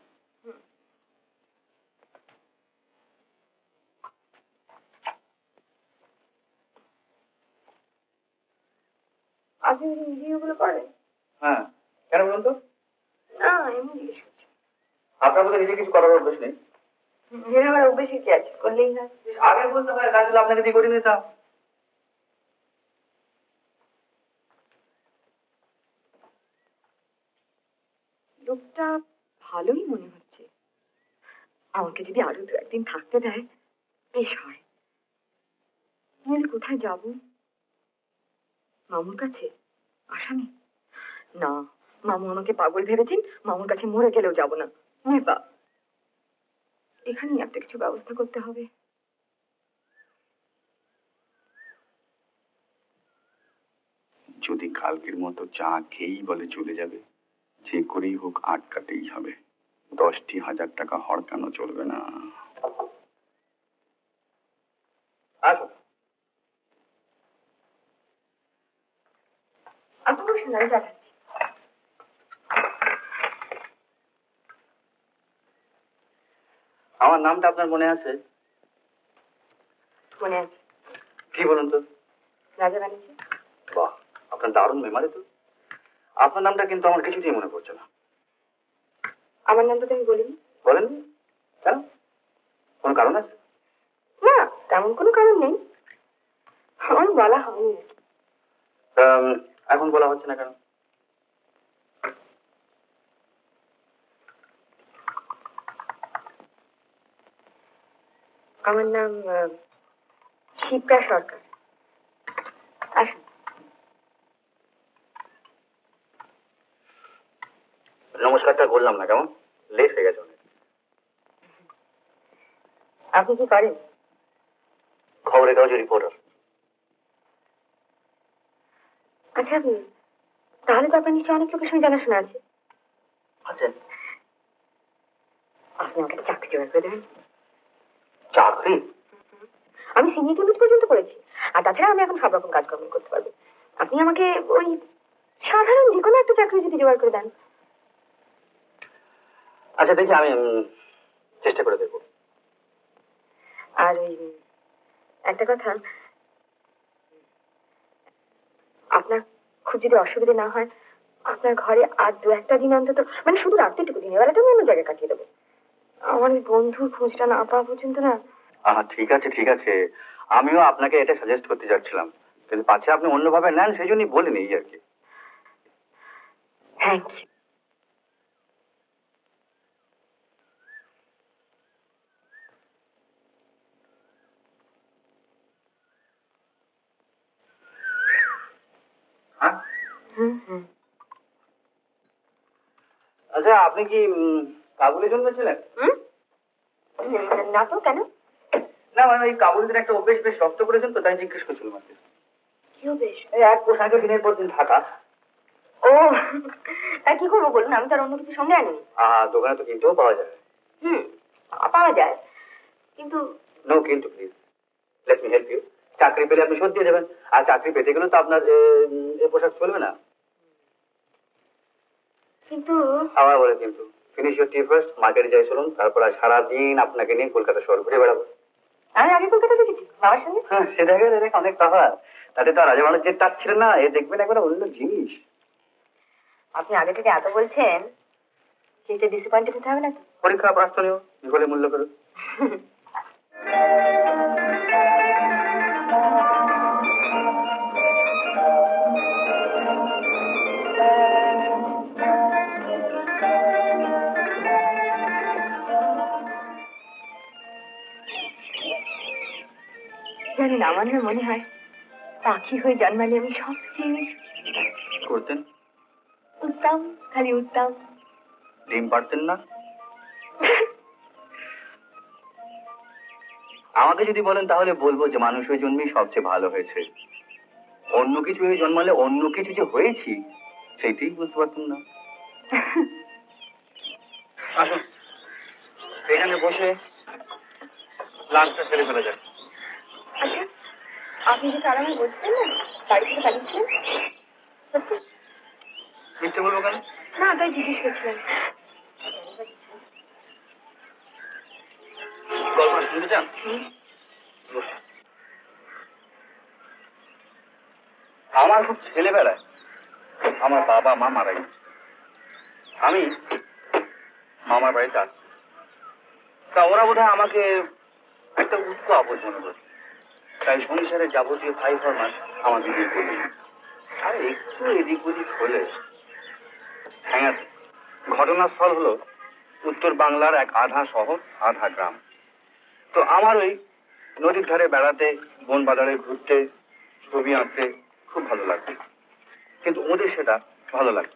আপনি নিজে ওগুলো করেন? হ্যাঁ, কেন বলুন তো? না, এমনি জিজ্ঞেস করছি। আপনার মধ্যে নিজে কিছু করার অভ্যেস নেই? জেনে আমার অভ্যেসে কি আছে, করলেই হয়। আগে বলতে হয়, কাজগুলো আপনাকে দিয়ে করে নিতাম। লোকটা ভালোই মনে হচ্ছে। আমাকে যদি আরো 2-1 দিন থাকতে দেয় বেশ হয়। নইলে কোথায় যাব? মামুর কাছে? আসামি? না, মামু আমাকে পাগল ভেবেছেন, মামুর কাছে মরে গেলেও যাব না। নেবা, এখানেই একটা কিছু ব্যবস্থা করতে হবে। যদি কালকের মতো চা খেয়েই বলে চলে যাবে, যে করেই হোক আটকাতেই হবে। 10,000 টাকা হড়কানো চলবে না। আসো। আপনি বসুন, আমি যাচ্ছি। আমার নামটা আপনার মনে আছে? মনে আছে। কি বলুন তো? রাজা ব্যানার্জি। বাহ, আপনার দারুণ মেমারি তো। আপনার নামটা কিন্তু আমার কিছুতেই মনে পড়ছে না। আমার নামটা তো আমি বলিনি। বলেন কেন? কোনো কারণ আছে? না, তেমন কোনো কারণ নেই, আমার বলা হয়নি। এখন বলা হচ্ছে না কেন? আমার নাম শিপ্রা সরকার। আসুন। নমস্কারটা করলাম না, কেমন লেট হয়ে গেছে অনেক। আপনি কি করেন? খবরের কাগজের রিপোর্টার। আচ্ছা, তাহলে তো আপনার নিশ্চয়ই অনেক লোকের সঙ্গে জানাশোনা আছে। আচ্ছা, আপনি আমাকে একটা চাকরি জোগাড় করে দেবেন? চাকরি? আমি সিনিয়র কেমিস্ট পর্যন্ত করেছি, আর তাছাড়া আমি এখন সব রকম কাজকর্ম করতে পারবো। আপনি আমাকে ওই সাধারণ যে কোনো একটা চাকরি যদি জোগাড় করে দেন। আচ্ছা দেখি, আমি চেষ্টা করে দেখবো। আর ওই একটা কথা, আপনার খুব যদি অসুবিধা না হয়, আপনার ঘরে আর 2-1টা দিন অন্তত, মানে শুধু রাত্রিটুকু, দিনের বেলাটা আমি অন্য জায়গায় কাটিয়ে দেবো। আমার ওই বন্ধুর খোঁজটা না পাওয়া পর্যন্ত না। ঠিক আছে ঠিক আছে, আমিও আপনাকে এটা সাজেস্ট করতে যাচ্ছিলাম, কিন্তু পাছে আপনি অন্যভাবে নেন সেই জন্যই বলিনি এই আর কি। Thank you. হ্যাঁ, হুম। আচ্ছা আপনি কি কাবুলে জন্মেছিলেন? না তো, কেন? না মানে ওই কাবুলিদের একটা অভ্যেস বেশ রক্ত করেছেন তো, তাই জিজ্ঞেস করছিলাম আর কি। কেউ বেশ। এই এক পোশাকে দিনের পর দিন থাকা। ও, তা কি করবো বলুন, আমি তো আর অন্য কিছু সঙ্গে আনিনি। দোকানে তো কিনতেও পাওয়া যায়। হুম, পাওয়া যায়, কিন্তু নো কিন্তু please, let me help you. চাকরি পেলে আপনি শোধ দিয়ে দেবেন, আর চাকরি পেতে গেলে তো আপনার এ পোশাক চলবে না। কিন্তু আবার বলে কিন্তু, ফিনিশ ইউর টি ফার্স্ট, মার্কেটে যাই চলুন, তারপর আর সারাদিন আপনাকে নিয়ে কলকাতা শহর ঘুরে বেড়াবো। আমি আগে কলকাতা দেখেছি বাবার সঙ্গে। হ্যাঁ, সে দেখে দেখে অনেক তফাৎ। তাতে তো রাজা মানুষ যে টাচ ছিলেন না, এ দেখবেন একবার অন্য জিনিস। আপনি আগে থেকে এত বলছেন, কিন্তু ডিসঅ্যাপয়েন্টেড হতে হবে না তো? পরীক্ষা প্রার্থনীয়, বিফলে মূল্য ফেরত। জানেন, আমার না মনে হয় পাখি হয়ে জন্মালে আমি সবচেয়ে করতেন? উঠতাম, খালি উঠতাম। ডিম পারতেন না? আমাকে যদি বলেন তাহলে বলবো যে মানুষ হয়ে জন্মেই সবচেয়ে ভালো হয়েছে। অন্য কিছু হয়ে জন্মালে অন্য কিছু যে হয়েছি সেইটাই বুঝতে পারতাম না। আসুন এখানে বসে লাঞ্চটা সেরে ফেলা যাক। আচ্ছা, আপনি যে কারণে বলছেন না বাড়ি থেকে পাঠিয়েছিলেন, সত্যি? মিথ্যে বলবো কেন? না, তাই জিজ্ঞেস করছিলাম। গল্প শুনতে চান? আমার খুব ছেলেবেলায় আমার বাবা মা মারা গেছে, আমি মামার বাড়িতে আসি। তা ওরা বোধহয় আমাকে একটা উৎস আপদ মনে করে, তাই সংসারের যাবতীয় ভাই ফরমান আমাকে দিয়ে বলি। আর একটু এদিক ওদিক হলে হ্যাঁ। ঘটনাস্থল হলো উত্তর বাংলার এক আধা শহর আধা গ্রাম। তো আমার ওই নদীর ধারে বেড়াতে, বন বাজারে ঘুরতে, ছবি আঁকতে খুব ভালো লাগবে, কিন্তু ওদের সেটা ভালো লাগে।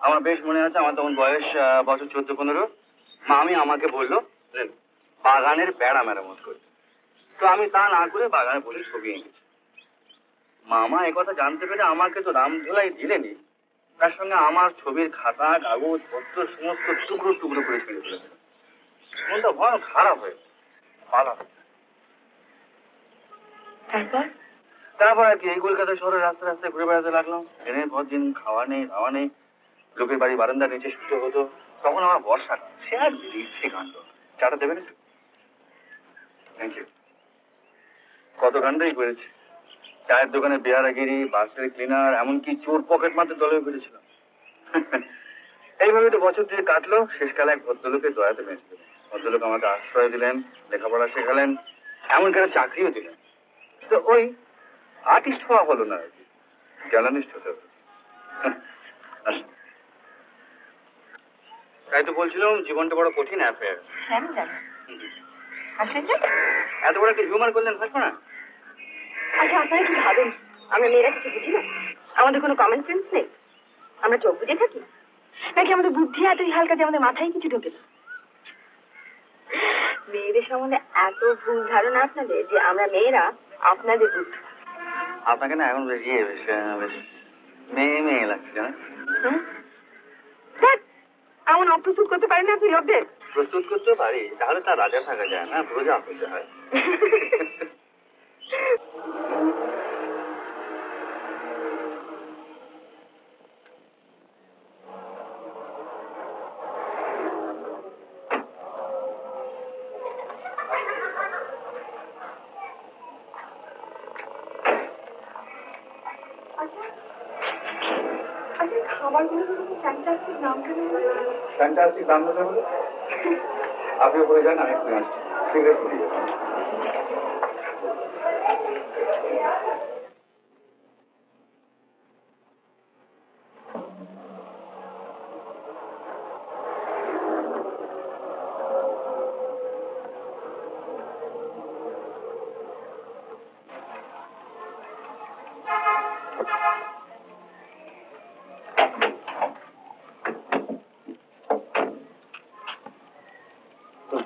আমার বেশ মনে আছে, আমার তখন বয়স বছর 14-15। মামি আমাকে বললো যে বাগানের বেড়া মেরামত করতে। তো আমি তা না করে বাগানে বসে ছবি এঁকেছি। মামা একথা জানতে পেরে আমাকে তো রামধুলাই দিলেনি, তার সঙ্গে আমার ছবির খাতা কাগজ পত্র সমস্ত টুকরো টুকরো করে ছিঁড়ে ফেলেছে। মনটা ভয় খারাপ হয়ে পালা। তারপর আর কি এই কলকাতা শহরের রাস্তায় রাস্তায় ঘুরে বেড়াতে লাগলাম। দিনের পর দিন খাওয়া নেই দাওয়া নেই, লোকের বাড়ি বারান্দার নিচে শুতে হতো। তখন আমার বর্ষাকাল, সে আর ইচ্ছে কাণ্ড। চাটা দেবেন একটু? Thank you. কত কাণ্ডই করেছি, চায়ের দোকানে বেহারাগিরি, বাসের ক্লিনার, এমনকি চোর পকেট মারতে দলেও বেরিয়েছিলাম। এইভাবে তো বছর দিয়ে কাটলো। শেষকালে এক ভদ্রলোকের দয়াতে বেঁচে গেল। ভদ্রলোক আমাকে আশ্রয় দিলেন, লেখাপড়া শেখালেন, এমনকি একটা চাকরিও দিলেন। তো ওই আর্টিস্ট হওয়া হলো না আর কি, জার্নালিস্ট হতে হবে। তাই তো বলছিলাম, জীবনটা বড় কঠিন অ্যাফেয়ার। আমি জানি। আশ্চর্য। এত বড় একটা হিউমার করলেন, হাসবো না? আচ্ছা, আপনারা কি ভাবেন আমরা মেয়েরা কিছু বুঝি না? আমাদের কোনো কমন সেন্স নেই? আমরা চোখ বুঝে থাকি নাকি আমাদের বুদ্ধি এতই হালকা যে আমাদের মাথায় কিছু ঢোকে না? মেয়েদের সম্বন্ধে এত ভুল ধারণা আপনাদের যে আমরা মেয়েরা আপনাদের বুদ্ধি। আপনাকে না এখন বেশ বেশ মেয়ে মেয়ে লাগছে না? এমন অপ্রস্তুত করতে পারেন না আপনি লোকদের? প্রস্তুত করতে পারি, তাহলে তার রাজা থাকা যায় না, প্রজা হতে হয়। আচ্ছা, খাবারগুলো ফ্যান্টাস্টিক নাম কেন? ফ্যান্টাস্টিক দাম দেবে বলে আপনিও করে যান, আমি এক্ষুনি আসছি। সিগারেট করে যাবেন।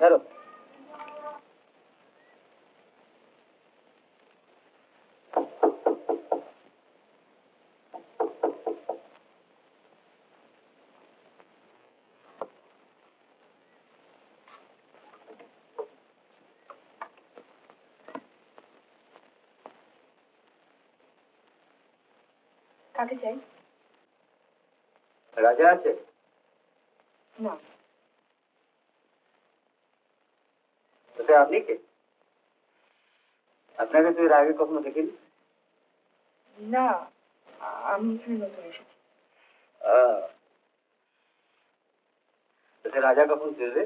ধরো কাকে চাই? রাজা আছে? না। তো আপনি কে? আপনাকে তো এর আগে কখনো দেখিনি। না, আমি এখানে নতুন এসেছি। তো রাজা কখন ফিরবে?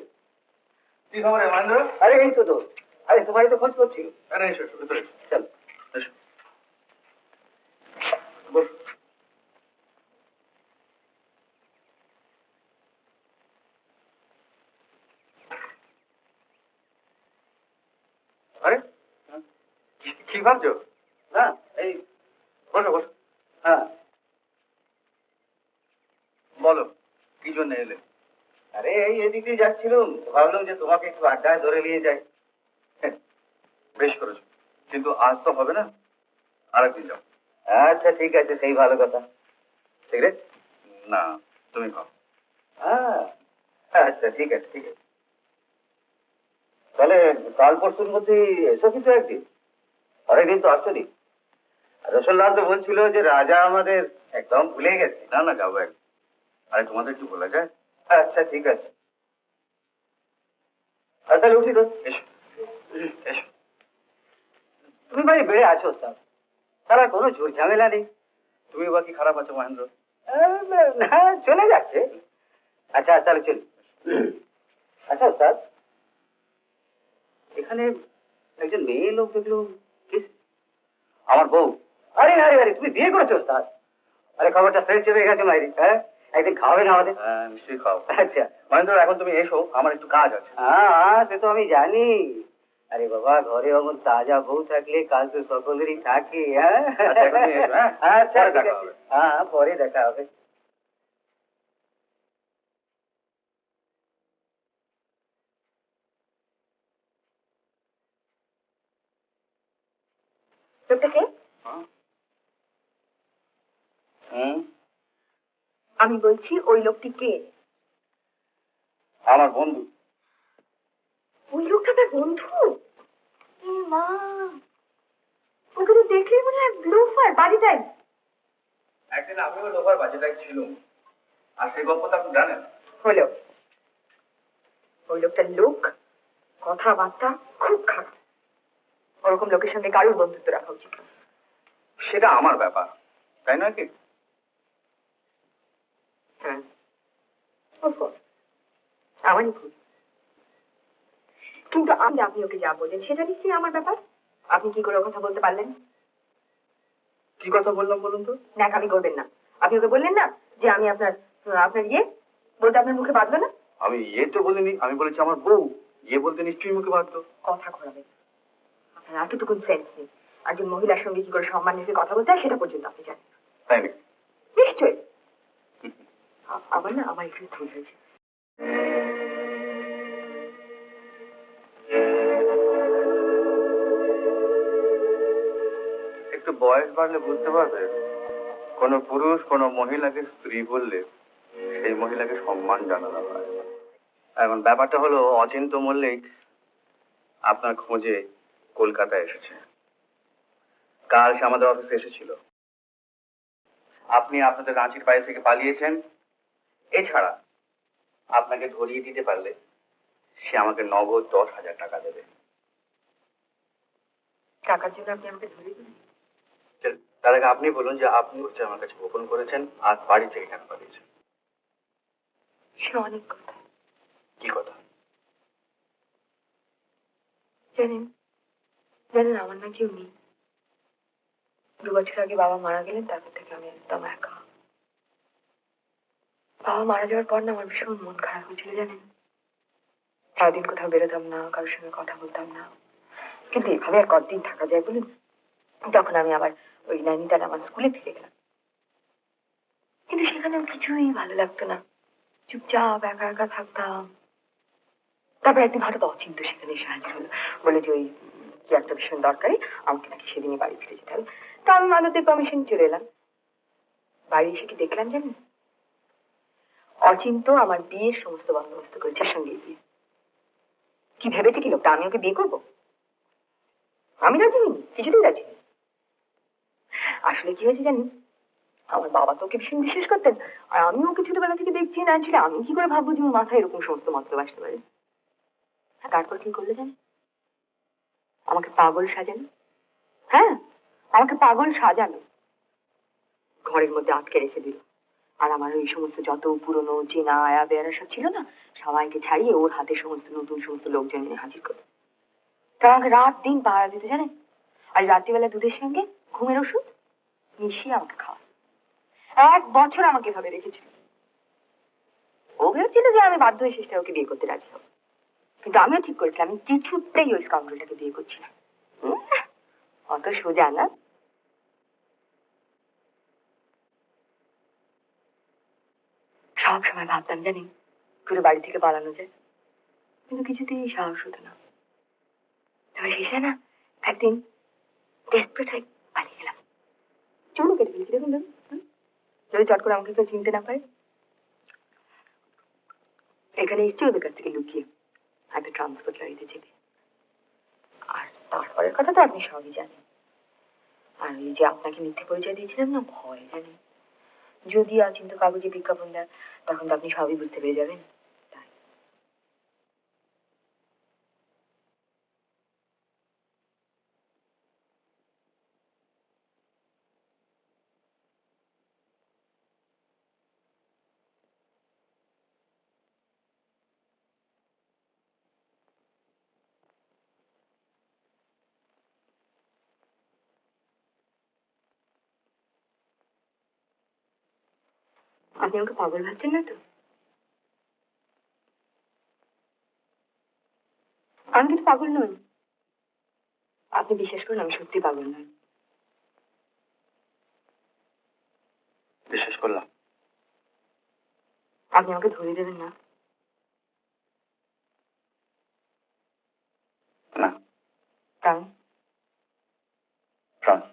কি খবর মহেন্দ্র? আরে এই তো দোস্ত, আরে তোমারই তো খোঁজ করছিল। আরে এসো এসো, ভিতরে এসো। চল এসো, বসো। আরে কি ভাবছো? না এই বসো বসো। হ্যাঁ বলো, কি জন্য এলে? আরে এই এদিক দিয়ে যাচ্ছিলাম, ভাবলাম যে তোমাকে একটু আড্ডায় ধরে নিয়ে যাই। বেশ করেছো, কিন্তু আজ তো হবে না, আরেকদিন যাও। আচ্ছা ঠিক আছে, সেই ভালো কথা। সিগারেট? না, তুমি খাও। হ্যাঁ আচ্ছা ঠিক আছে ঠিক আছে, তাহলে কাল পরশুর মধ্যে এসো কিন্তু একদিন। অনেকদিন তো আসছনি। রসনলাল তো বলছিল যে রাজা আমাদের একদম ভুলে গেছে। না না, যাবো একদিন। আরে তোমাদের কি বলা যায়? আচ্ছা ঠিক আছে, আর তাহলে উঠি তো। এসো এসো। তুমি বাড়ি বেড়ে আছো স্যার, তারা কোনো ঝুট ঝামেলা নেই। তুমি বা কি খারাপ আছো মহেন্দ্র? না চলে যাচ্ছে। আচ্ছা তাহলে চলি। আচ্ছা স্যার, এখানে একজন মেয়ে লোক দেখলো, আমার বউ। আরে আরে আরে তুমি বিয়ে করেছো স্যার? আরে খবরটা ফ্রেশ চেপে গেছে মাইরি। হ্যাঁ একদিন খাওয়াবে না আমাদের? হ্যাঁ নিশ্চয়ই খাও। আচ্ছা মহেন্দ্র, এখন তুমি এসো, আমার একটু কাজ আছে। হ্যাঁ সে তো আমি জানি, আরে বাবা, ঘরে অমন তাজা বউ থাকলে কাজ তো সকলেরই থাকে। হ্যাঁ আচ্ছা, এখন তুমি এসো, হ্যাঁ? আচ্ছা, পরে ঠিক দেখা আছে। হবে। হ্যাঁ, পরে দেখা হবে। লোকটা কে? হুম, আমি বলছি ওই লোকটি কে? আমার বন্ধু। ওই লোকটা আপনার বন্ধু? এ মা, ওকে তো দেখলেই মনে হয় ব্লুফার বাড়িটাই। একদিন আমিও লোভার বাজেটাই ছিল, আর সেই গল্প তো আপনি জানেন। হলো, ওই লোকটার লোক, কথাবার্তা খুব খারাপ। ওরকম লোকের সঙ্গে কারোর বন্ধুত্ব রাখা উচিত না। সেটা আমার ব্যাপার, তাই নয় কি? হ্যাঁ, of course, আমারই ভুল। কিন্তু আপনি ওকে যা বললেন সেটা নিশ্চয়ই আমার ব্যাপার। আপনি কি করে ও কথা বলতে পারলেন? কি কথা বললাম বলুন তো? ন্যাকামি করবেন না। আপনি ওকে বললেন না যে আমি আপনার আপনার ইয়ে বলতে আপনার মুখে বাঁধবে না? আমি ইয়ে তো বলিনি, আমি বলেছি আমার বউ। ইয়ে বলতে নিশ্চয়ই মুখে বাধ্য। কথা ঘোরাবেন না। আপনার এতটুকু সেন্স নেই। একজন মহিলার সঙ্গে কি করে সম্মান রেখে কথা বলতে হয় সেটা পর্যন্ত আপনি জানেন না। তাই নাকি? নিশ্চয়ই। আমার একটু ভুল হয়েছে। একটু বয়স বাড়লে বুঝতে পারবে, কোনো পুরুষ কোনো মহিলাকে স্ত্রী বললে সেই মহিলাকে সম্মান জানানো হয়। এখন ব্যাপারটা হলো, অচিন্ত মল্লিক আপনার খোঁজে কলকাতায় এসেছে। কাল সে আমাদের অফিসে এসেছিল। আপনি আপনাদের রাঁচির বাড়ি থেকে পালিয়েছেন। এছাড়া আপনাকে ধরিয়ে দিতে পারলে সে আমাকে নগদ 10,000 টাকা দেবে। টাকার জন্য আপনি আমাকে ধরে দিলেন? তার আগে আপনি বলুন যে আপনি হচ্ছে আমার কাছে গোপন করেছেন আর বাড়ি থেকে কেন পালিয়েছেন। সে অনেক কথা। কি কথা? জানেন, জানেন আমার না কেউ নেই। 2 বছর আগে বাবা মারা গেলেন, তারপর থেকে আমি একদম একা। বাবা মারা যাওয়ার পর না আমার ভীষণ মন খারাপ হয়েছিল জানেন। সারাদিন কোথাও বেরোতাম না, কারোর সঙ্গে কথা বলতাম না। কিন্তু এভাবে আর কতদিন থাকা যায় বলুন? তখন আমি আবার ওই নৈনিতালে আমার স্কুলে ফিরে গেলাম। কিন্তু সেখানেও কিছুই ভালো লাগতো না। চুপচাপ একা একা থাকতাম। তারপর একদিন হঠাৎ অচিন্ত সেখানে এসে হাজির হলো। বলে যে ওই কি একটা ভীষণ দরকারি, আমাকে নাকি সেদিনই বাড়ি ফিরে যেতে হবে। তা আমি মালতীর পারমিশন চলে এলাম। বাড়ি এসে কি দেখলাম জানেন? অচিন্ত আমার বিয়ের সমস্ত বন্দোবস্ত করেছে, সঙ্গে বিয়ে। কি ভেবেছে কি লোকটা আমি ওকে বিয়ে করবো? আমি রাজি হইনি, কিছুতেই রাজি হইনি। আসলে কি হয়েছে জানেন, আমার বাবা তো ওকে ভীষণ বিশ্বাস করতেন, আর আমি ওকে ছোটবেলা থেকে দেখছি না ছিল। আমি কি করে ভাববো যে ওর মাথায় এরকম সমস্ত মতলব আসতে পারে? তারপর কি করলে জানেন? আমাকে পাগল সাজানো। হ্যাঁ, আমাকে পাগল সাজানো। ঘরের মধ্যে আটকে রেখে দিল। আর আমার ওই সমস্ত যত পুরনো চেনা আয়া বেয়ারা সব ছিল না, সবাইকে ছাড়িয়ে ওর হাতে সমস্ত নতুন সমস্ত লোকজন এনে হাজির করলো। তা আমাকে রাত দিন পাহারা দিতে জানেন। আর রাত্রিবেলা দুধের সঙ্গে ঘুমের ওষুধ মিশিয়ে আমাকে খাওয়া। 1 বছর আমাকে এভাবে রেখেছিল। ও ভেবেছিল যে আমি বাধ্য হয়ে শেষটা ওকে বিয়ে করতে রাজি হব। কিন্তু আমিও ঠিক করেছিলাম আমি কিছুতেই ওই স্কাউন্ডারটাকে বিয়ে করছি না। অত সোজা না। সব সময় ভাবতাম জানি পুরো বাড়ি থেকে পালানো যায়, কিন্তু কিছুতেই সাহস হতো না। তবে শেষে না একদিন ডেসপারেট হয়ে পালিয়ে গেলাম। চুলও কেটে ফেলেছি দেখুন দেখুন, যদি চট করে আমাকে কেউ চিনতে না পারে। এখানে এসছি ওদের কাছ থেকে লুকিয়ে একটা ট্রান্সপোর্ট গাড়িতে চেপে। আর তারপরের কথা তো আপনি সবই জানেন। আর ওই যে আপনাকে মিথ্যে পরিচয় দিয়েছিলাম না, ভয় জানেন যদি অচিন্ত কাগজে বিজ্ঞাপন দেন তখন তো আপনি সবই বুঝতে পেরে যাবেন। তাই আপনি আমাকে পাগল ভাবছেন না তো? আমি কিন্তু পাগল নই। আপনি বিশ্বাস করুন আমি সত্যি পাগল নই। বিশ্বাস করলাম। আপনি আমাকে ধরিয়ে দেবেন না? না, কারণ ফ্রান্স।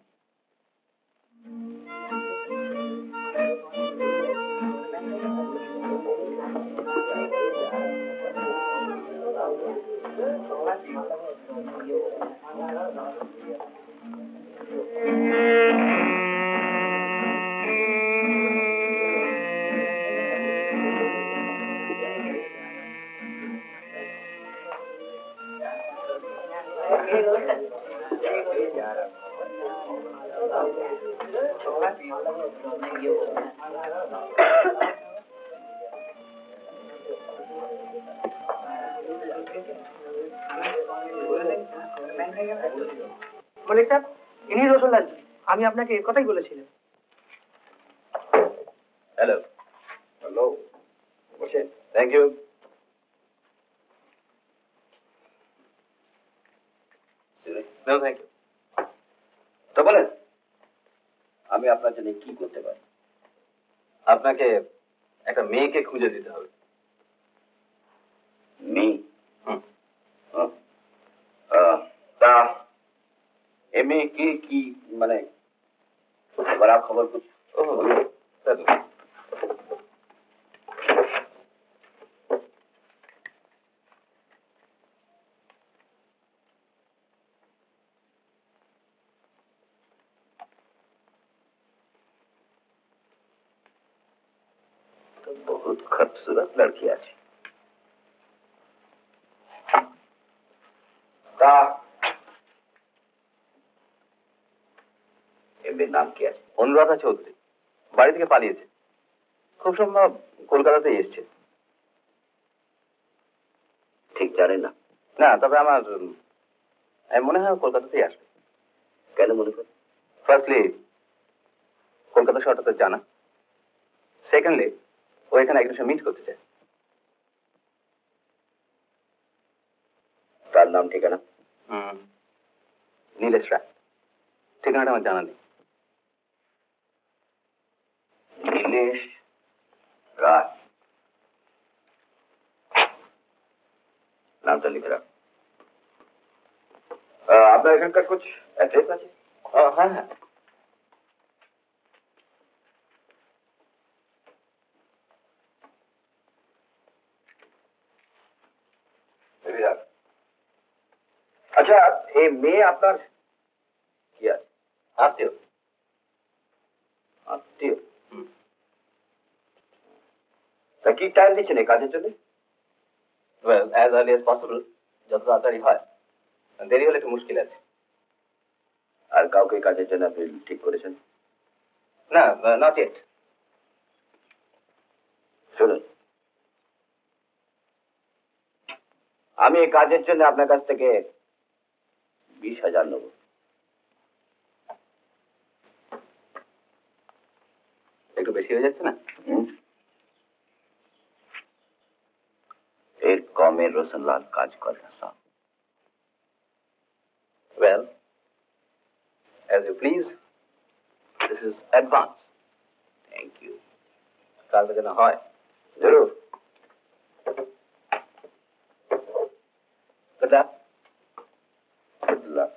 মল্লিক সাহেব, ইনি রসুল্লাহ জি। আমি আপনাকে এর কথাই বলেছিলাম। হ্যালো। হ্যালো, বসে। Thank you. No thank you. তো বলেন, আমি আপনার জন্য কি করতে পারি? আপনাকে একটা মেয়েকে খুঁজে দিতে হবে। মেয়ে? তা এ মেয়েকে কি মানে बड़ा खबर कुछ सर तो बहुत खूबसूरत लड़की আছে তা এর নাম কি আছে? অনুরাধা চৌধুরী। বাড়ি থেকে পালিয়েছে, খুব সম্ভব কলকাতাতেই এসছে। ঠিক জানেন না? না, তবে আমার মনে হয় কলকাতাতেই আসবে। কেন মনে করেন? ফার্স্টলি কলকাতা শহরটা তো জানা, সেকেন্ডলি ও এখানে একজন সাথে মিট করতে চায়। তার নাম ঠিকানা? নীলেশ রায়। ঠিকানাটা আমার জানা নেই। নীলেশ রায়, নামটা লিখে রাখ। আপনার এখানকার কুछ অ্যাড্রেস আছে? হ্যাঁ হ্যাঁ, আচ্ছা এই মেয়ে আপনার কি আছে? আত্মীয়? আত্মীয়? তা কি টাইম দিচ্ছেন এই কাজের জন্য? Well as early as possible, যত তাড়াতাড়ি হয়। দেরি হলে একটু মুশকিল আছে। আর কাউকে কাজের জন্য আপনি ঠিক করেছেন? না, নট ইয়েট। শুনুন, আমি এই কাজের জন্য আপনার কাছ থেকে 20,000 নেব। একটু বেশি হয়ে যাচ্ছে না? এর কমে রোশনলাল কাজ করে না sir. Well as you please, this is advance. Thank you. কাজটা যেন হয় জরুর। Good luck. Good luck.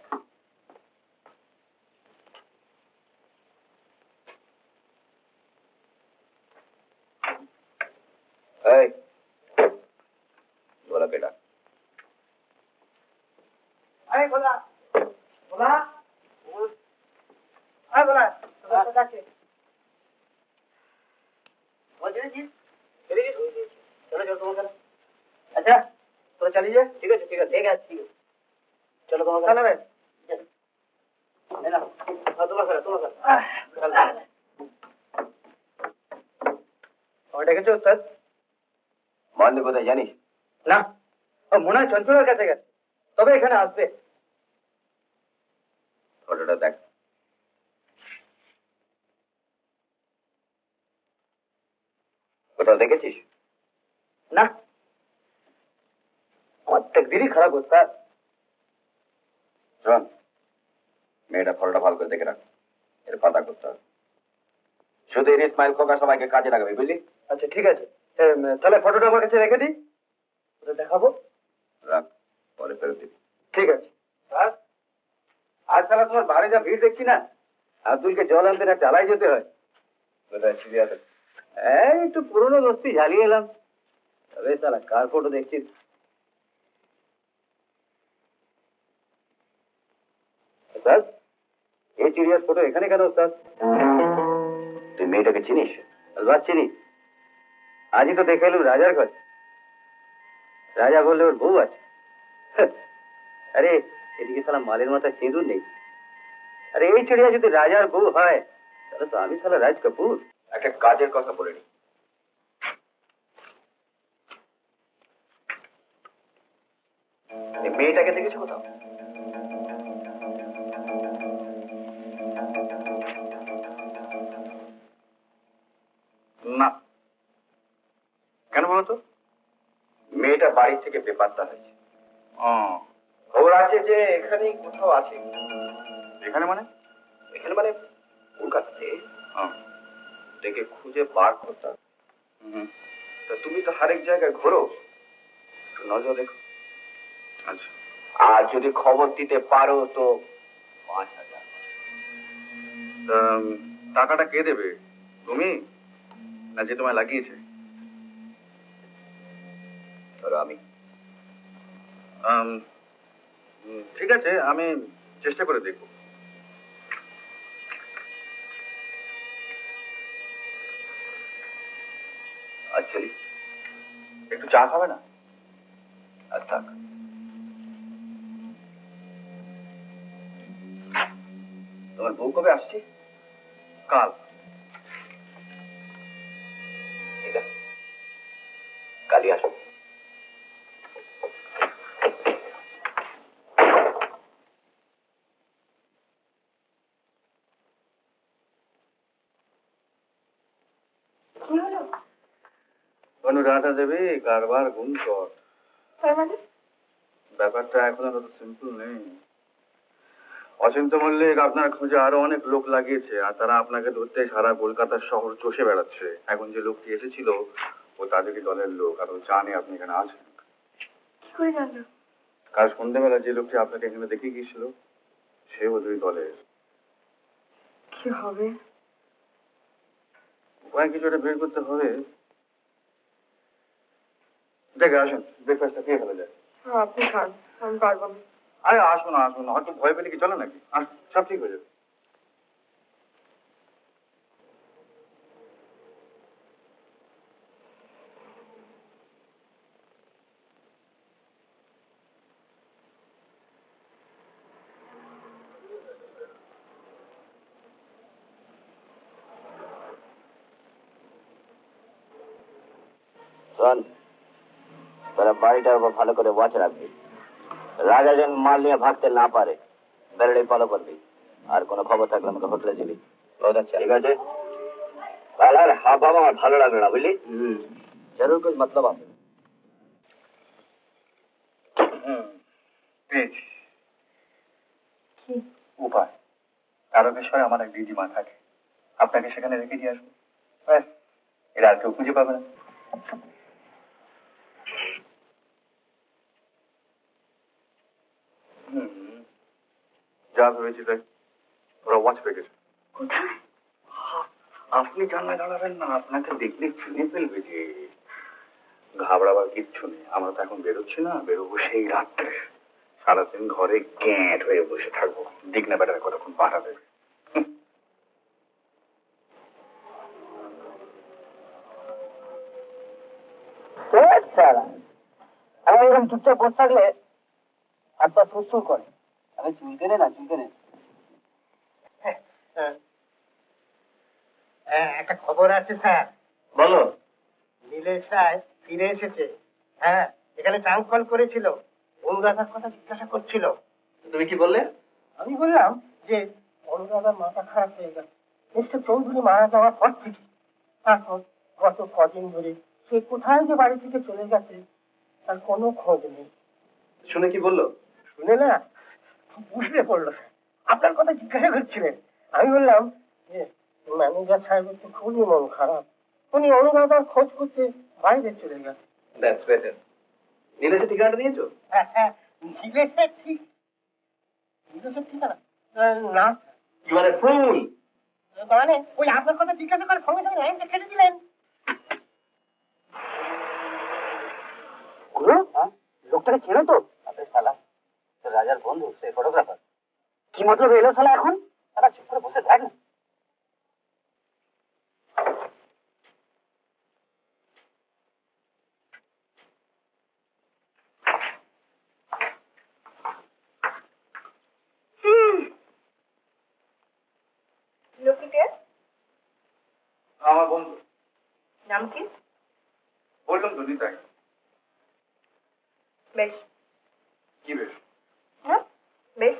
এই बोला बेटा। আরে বলা বলা আরে বলা তোর কাছে বলছিস জি বেরিয়ে গেছিস? চলো চলো তোমার কাছে। আচ্ছা তোরা চালিয়ে যা। ঠিক আছে ঠিক আছে ঠিক আছে ঠিক আছে, চলো তোমার কাছে নেবে না তোমার কাছে তোমার কাছে। তোমার ডেকেছো স্যার? মহেন্দ্র কোথায় জানিস? না, ও মনে হয় চঞ্চলের কাছে গেছে, তবে এখানে আসবে। ফটোটা দেখ। কোথাও দেখেছিস? না, আমার তকদিরই খারাপ हो স্যার। শোন, মেয়েটা ফটোটা ভালো করে দেখে রাখ, এর পাতা করতে হবে। শুধু এর ইসমাইল খোকা সবাইকে কাজে লাগাবে, বুঝলি? আচ্ছা ঠিক আছে, তাহলে ফটোটা আমার কাছে রেখে দিই, ওটা দেখাবো। রাখ, পরে ফেরত দিবি। ঠিক আছে। স্যার, আজকাল তোমার বাড়ি যা ভিড় দেখছি না, আব্দুলকে জল আনতে না চালাই যেতে হয়। কোথায় সিরিয়াস? এই একটু পুরনো বস্তি ঝালিয়ে এলাম। তবে সালা কার ফটো দেখছিস? স্যার, এই চিড়িয়ার ফটো এখানে কেন স্যার? তুই মেয়েটাকে চিনিস? আলবাত চিনি, আজই তো দেখে এলুম রাজার ঘর। রাজা বললে ওর বউ আছে। আরে এদিকে সালা মালের মাথায় সিঁদুর নেই। আরে এই চিড়িয়া যদি রাজার বউ হয় তাহলে তো আমি সালা রাজ কাপুর। একটা কাজের কথা বলে নি, মেয়েটাকে দেখেছো কোথাও? না। কেন বলো তো? মেয়েটা বাড়ি থেকে বেপাত্তা হয়েছে। খবর আছে যে এখানেই কোথাও আছে। এখানে মানে? এখানে মানে কলকাতাতে। দেখে খুঁজে বার করতে হবে। তা তুমি তো হরেক জায়গায় ঘোরো, একটু নজর রেখো। আচ্ছা, আর যদি খবর দিতে পারো তো 5,000। টাকাটা কে দেবে, তুমি না যে তোমায় লাগিয়েছে? আমি। ঠিক আছে, আমি চেষ্টা করে দেখব। আচ্ছা, একটু চা খাবে না? আজ থাক। তোমার বউ কবে আসছে? কাল। ঠিক আছে, কালই আসো। কি হলো? অনুরাধা দেবী কারবার গুণ কর। তার মানে? ব্যাপারটা এখন আর অত সিম্পল নেই। অচিন্ত মল্লিক আপনার খোঁজে আরো অনেক লোক লাগিয়েছে, আর তারা আপনাকে ধরতে সারা কলকাতার শহর চষে বেড়াচ্ছে। এখন যে লোকটি এসেছিল ও তাদেরই দলের লোক, আর ও জানে আপনি এখানে আছেন। কি করে জানলো? কাল সন্ধ্যেবেলা যে লোকটি আপনাকে এখানে দেখে গিয়েছিল সেও দুই দলের। কি হবে? উপায় কিছু একটা বের করতে হবে। দেখে আসুন, ব্রেকফাস্টটা খেয়ে ফেলা যায়। আপনি খান, আমি পারবো না। আরে আসুন আসুন, হয়তো ভয় পেলে কি চলে নাকি? আসুন, সব ঠিক হয়ে যাবে। শোন, তোরা বাড়িটার উপর ভালো করে ওয়াচ রাখবি। রাজা যেন মাল নিয়ে ভাগতে না পারে, বেরোলেই ফলো করবি। আর কোনো খবর থাকলে আমাকে হোটেলে দিবি। ঠিক আছে? কাল আর হাব আমার ভালো লাগবে না, বুঝলি? জরুর কুছ মতলব আছে। পেয়েছি কি? উপায়। তারকেশ্বরে আমার এক দিদিমা থাকে, আপনাকে সেখানে রেখে দিয়ে আসবো। ব্যাস, এরা আর কেউ খুঁজে পাবে না। যা ভেবেছি তাই, ওরা ওয়াচ পেয়েছে। কোথায়? আপনি জানলা দাঁড়াবেন না, আপনাকে দেখলে চিনে ফেলবে যে। ঘাবড়াবার কিচ্ছু নেই, আমরা তো এখন বেরোচ্ছি না, বেরোবো সেই রাত্রে। সারাদিন ঘরে গ্যাঁট হয়ে বসে থাকবো, দিক না বেটার কতক্ষণ পাঠা দেবে। আমি এরকম চুপচাপ বসে থাকলে হাত পা সুর করে। আমি চুলকে নে না, চুলকে নে। একটা খবর আছে স্যার। বলো। নীলেশ রায় ফিরে এসেছে। হ্যাঁ, এখানে ট্রান্সফার করেছিল। অনুরাধার কথা জিজ্ঞাসা করছিল। তুমি কি বললে? আমি বললাম যে অনুরাধার মাথা খারাপ হয়ে গেল মিস্টার চৌধুরী মারা যাওয়ার পর থেকে। তারপর গত কদিন ধরে সে কোথায় যে বাড়ি থেকে চলে গেছে তার কোনো খোঁজ নেই। শুনে কি বললো? শুনে না বুঝতে পড়লো স্যার। আপনার কথা জিজ্ঞাসা করছিলেন। আমি বললাম যে ম্যানেজার সাহেবের তো খুবই মন খারাপ, উনি অনুরাধার খোঁজ করতে বাইরে চলে গেল। That's better. নীলেশের ঠিকানাটা নিয়েছো? নীলেশের ঠিক নীলেশের ঠিকানা না। You are a fool. মানে ওই আপনার কথা জিজ্ঞাসা করার সঙ্গে সঙ্গে লাইনটা কেটে দিলেন। লোকটাকে চেনো তো? আরে শালা, তোর রাজার বন্ধু, সে ফটোগ্রাফার। কি মতলব এলো শালা এখন? শালা চুপ করে বসে থাক না। লোকিকে আমার বন্ধু। নাম কি? বললাম তো নিতাই। বেশ। কি বেশ? হ্যাঁ বেশ।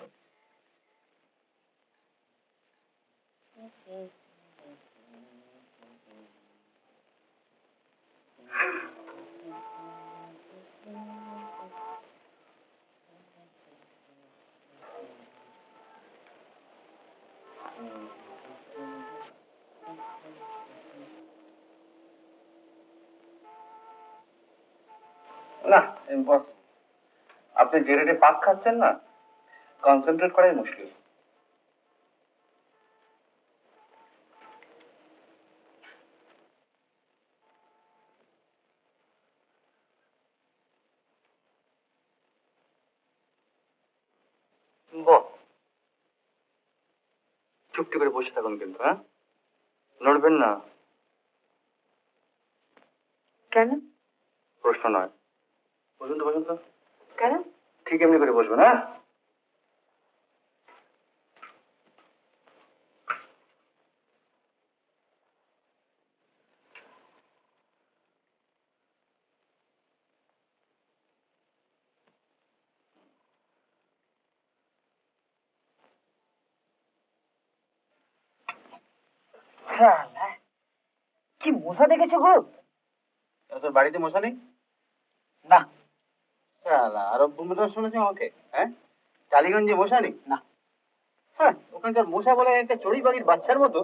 না, ইম্পসিবল। আপনি যে রেটে পাক খাচ্ছেন না, কনসেন্ট্রেট করাই মুশকিল। বস, চুপটি করে বসে থাকুন কিন্তু, হ্যাঁ? নড়বেন না। কেন? প্রশ্ন নয়। বসুন তো, বসুন তো। কেন? ঠিক এমনি করে বসবেন, হ্যাঁ? কি মশা দেখেছো গো? তোর বাড়িতে মশা নেই? না। আরব বন্ধুরা শুনেছে আমাকে, হ্যাঁ? টালিগঞ্জে মশা নেই? না। হ্যাঁ, ওখানকার মশা বলে একটা চড়ুই পাখির বাচ্চার মতো।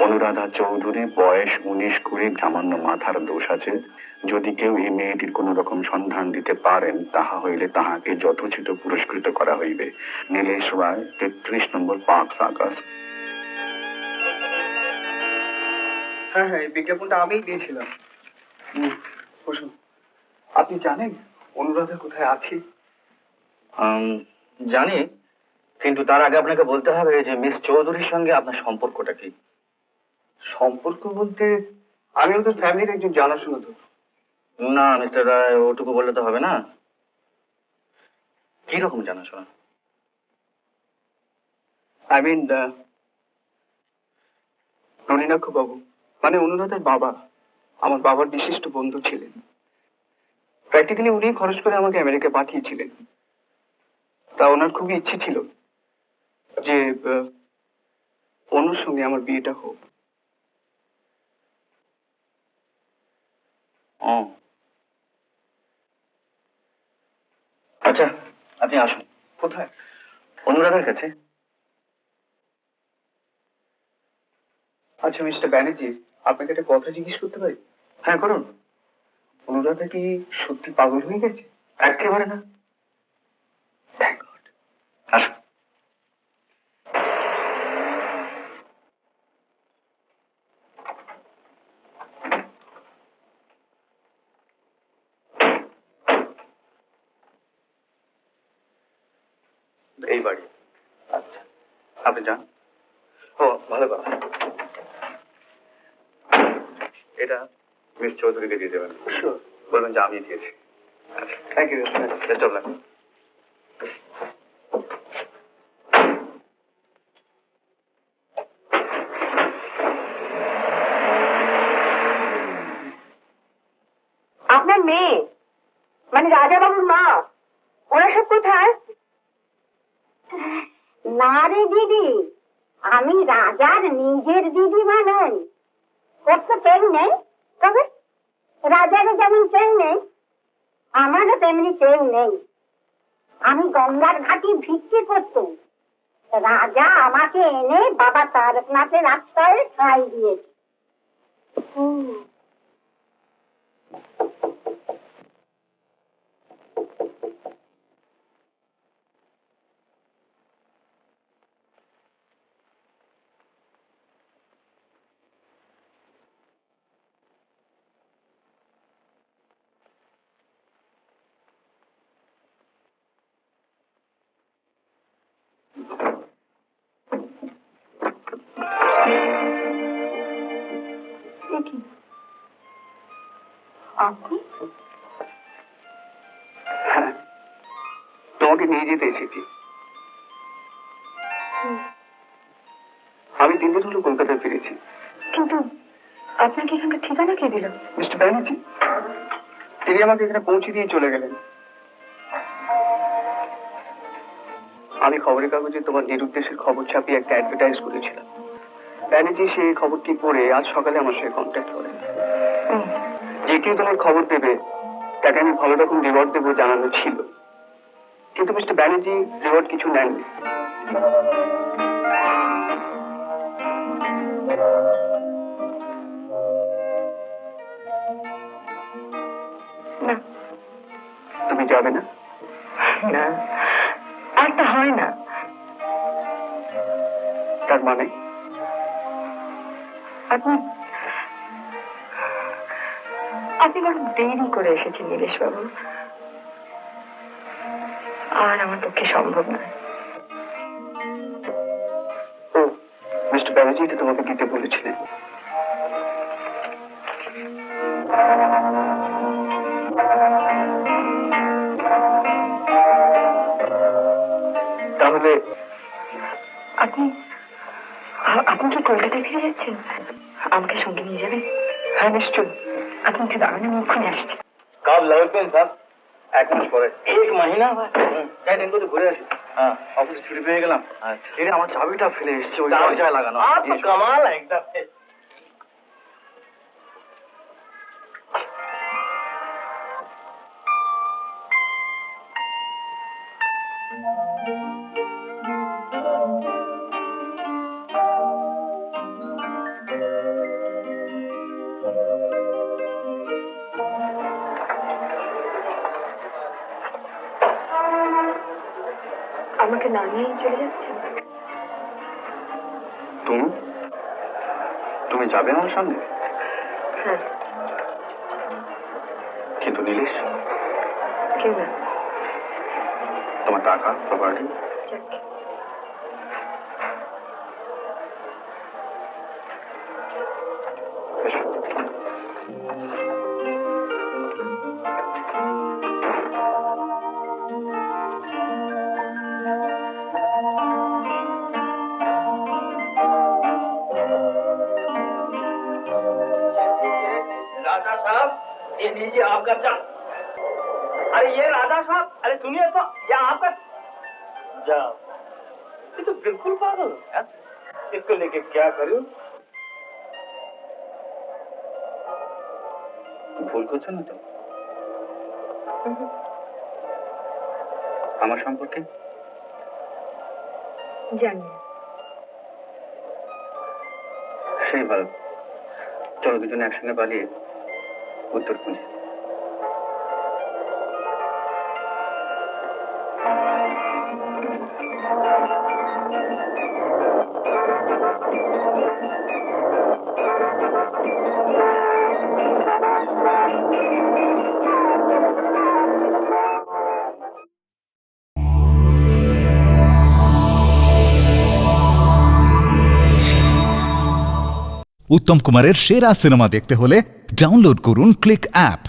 অনুরাধা চৌধুরী, বয়স 19-20, সামান্য মাথার দোষ আছে। যদি কেউ এই মেয়েটির কোন রকম সন্ধান দিতে পারেন, তাহা হইলে তাহাকে যথোচিত পুরস্কৃত করা হইবে। নীলেশ রায়, 33 নম্বর পার্ক সার্কাস। হ্যাঁ হ্যাঁ, এই বিজ্ঞাপনটা আমিই দিয়েছিলাম। বসুন। আপনি জানেন অনুরাধা কোথায় আছে? জানি, কিন্তু তার আগে আপনাকে বলতে হবে যে মিস চৌধুরীর সঙ্গে আপনার সম্পর্কটা কি? সম্পর্ক বলতে আমি ওদের ফ্যামিলির একজন জানাশোনা তো। না মিস্টার রায়, ওটুকু বললে তো হবে না। কি রকম জানাশোনা? আই মিন নলিনাক্ষ বাবু, মানে অনুরাধার বাবা, আমার বাবার বিশিষ্ট বন্ধু ছিলেন। প্র্যাকটিক্যালি উনি খরচ করে আমাকে আমেরিকা পাঠিয়েছিলেন। তা ওনার খুবই ইচ্ছে ছিল যে অনুর সঙ্গে আমার বিয়েটা হোক। ও আচ্ছা, আপনি আসুন। কোথায়? অনুরাধার কাছে। আচ্ছা মিস্টার ব্যানার্জি, আপনাকে একটা কথা জিজ্ঞেস করতে পারি? হ্যাঁ করুন। অনুরাধা কি সত্যি পাগল হয়ে গেছে? একেবারে না। Thank god. আসুন। এই বাড়ি। আচ্ছা, আপনি যান। ও ভালো কথা, এটা মিস চৌধুরীকে দিয়ে দেবেন। শিওর। বলবেন যে আমি দিয়েছি। আচ্ছা, thank you. Best of luck. মানে রাজা বাবুর মা, ওরা সব কোথায়? না রে দিদি, আমি রাজার নিজের দিদিমা নই। ওর তো কেউ নেই, তবে রাজারও যেমন কেউ নেই, আমারও তেমনি কেউ নেই। আমি গঙ্গার ঘাটে ভিক্ষে করতাম, রাজা আমাকে এনে বাবা তারকনাথের আশ্রয়ে ঠাঁই দিয়েছে। আপনি? হ্যাঁ, তোমাকে নিয়ে যেতে এসেছি। আমি 3 দিন হলো কলকাতায় ফিরেছি। কিন্তু আপনাকে এখানকার ঠিকানা কে দিল? মিস্টার ব্যানার্জি, তিনি আমাকে এখানে পৌঁছে দিয়ে চলে গেলেন। আমি খবরের কাগজে তোমার নিরুদ্দেশের খবর ছাপিয়ে একটা অ্যাডভার্টাইজ করেছিলাম। ব্যানার্জি সেই খবরটি পড়ে আজ সকালে আমার সঙ্গে কন্ট্যাক্ট করেন। যে কেউ তোমার খবর দেবে তাকে আমি ভালো রকম রিওয়ার্ড দেবো জানানো ছিল, কিন্তু মিস্টার ব্যানার্জি রিওয়ার্ড কিছু নেননি। না, তুমি যাবে না? না, আর তা হয় না। তার মানে আপনি আপনি বড় দেরি করে এসেছেন নীলেশ বাবু, আর আমার পক্ষে সম্ভব নয়। ও, মিস্টার ব্যানার্জি এটা তোমাকে দিতে বলেছিলেন। তাহলে আপনি আপনি কি কলকাতায় ফিরে যাচ্ছেন? আমাকে সঙ্গে নিয়ে যাবেন? হ্যাঁ, নিশ্চয়। আপনি একটু দাঁড়ান, আমি এক্ষুনি আসছি। कब लौटবেন স্যার? 1 মাস পরে। 1 মহিনা? যাই দিন করে ঘুরে আসি। হ্যাঁ, অফিসে ছুটি পেয়ে গেলাম। আচ্ছা। এই আমার চাবিটা ফেলে এসেছি, ওই দরজায় লাগানো। आप तो कमाल है एकदम। আমাকে না নিয়ে চলে যাচ্ছেন? তুমি তুমি যাবে আমার সামনে? হ্যাঁ। কিন্তু নীলেশ, কেউ না। তোমার টাকা প্রপার্টি যাক। राजा साहब, ये लीजिए आपका चा। अरे ये राजा साहब, अरे सुनिए तो, ये आपका जा। ये तो बिल्कुल पागल है। इसको लेके क्या करूं? ভুল করছো না তো আমার সম্পর্কে? জানি। সেই ভালো, চলো দুজনে একসঙ্গে পালিয়ে উত্তর খুঁজি। উত্তম কুমারের সেরা সিনেমা দেখতে হলে ডাউনলোড করুন ক্লিক অ্যাপ।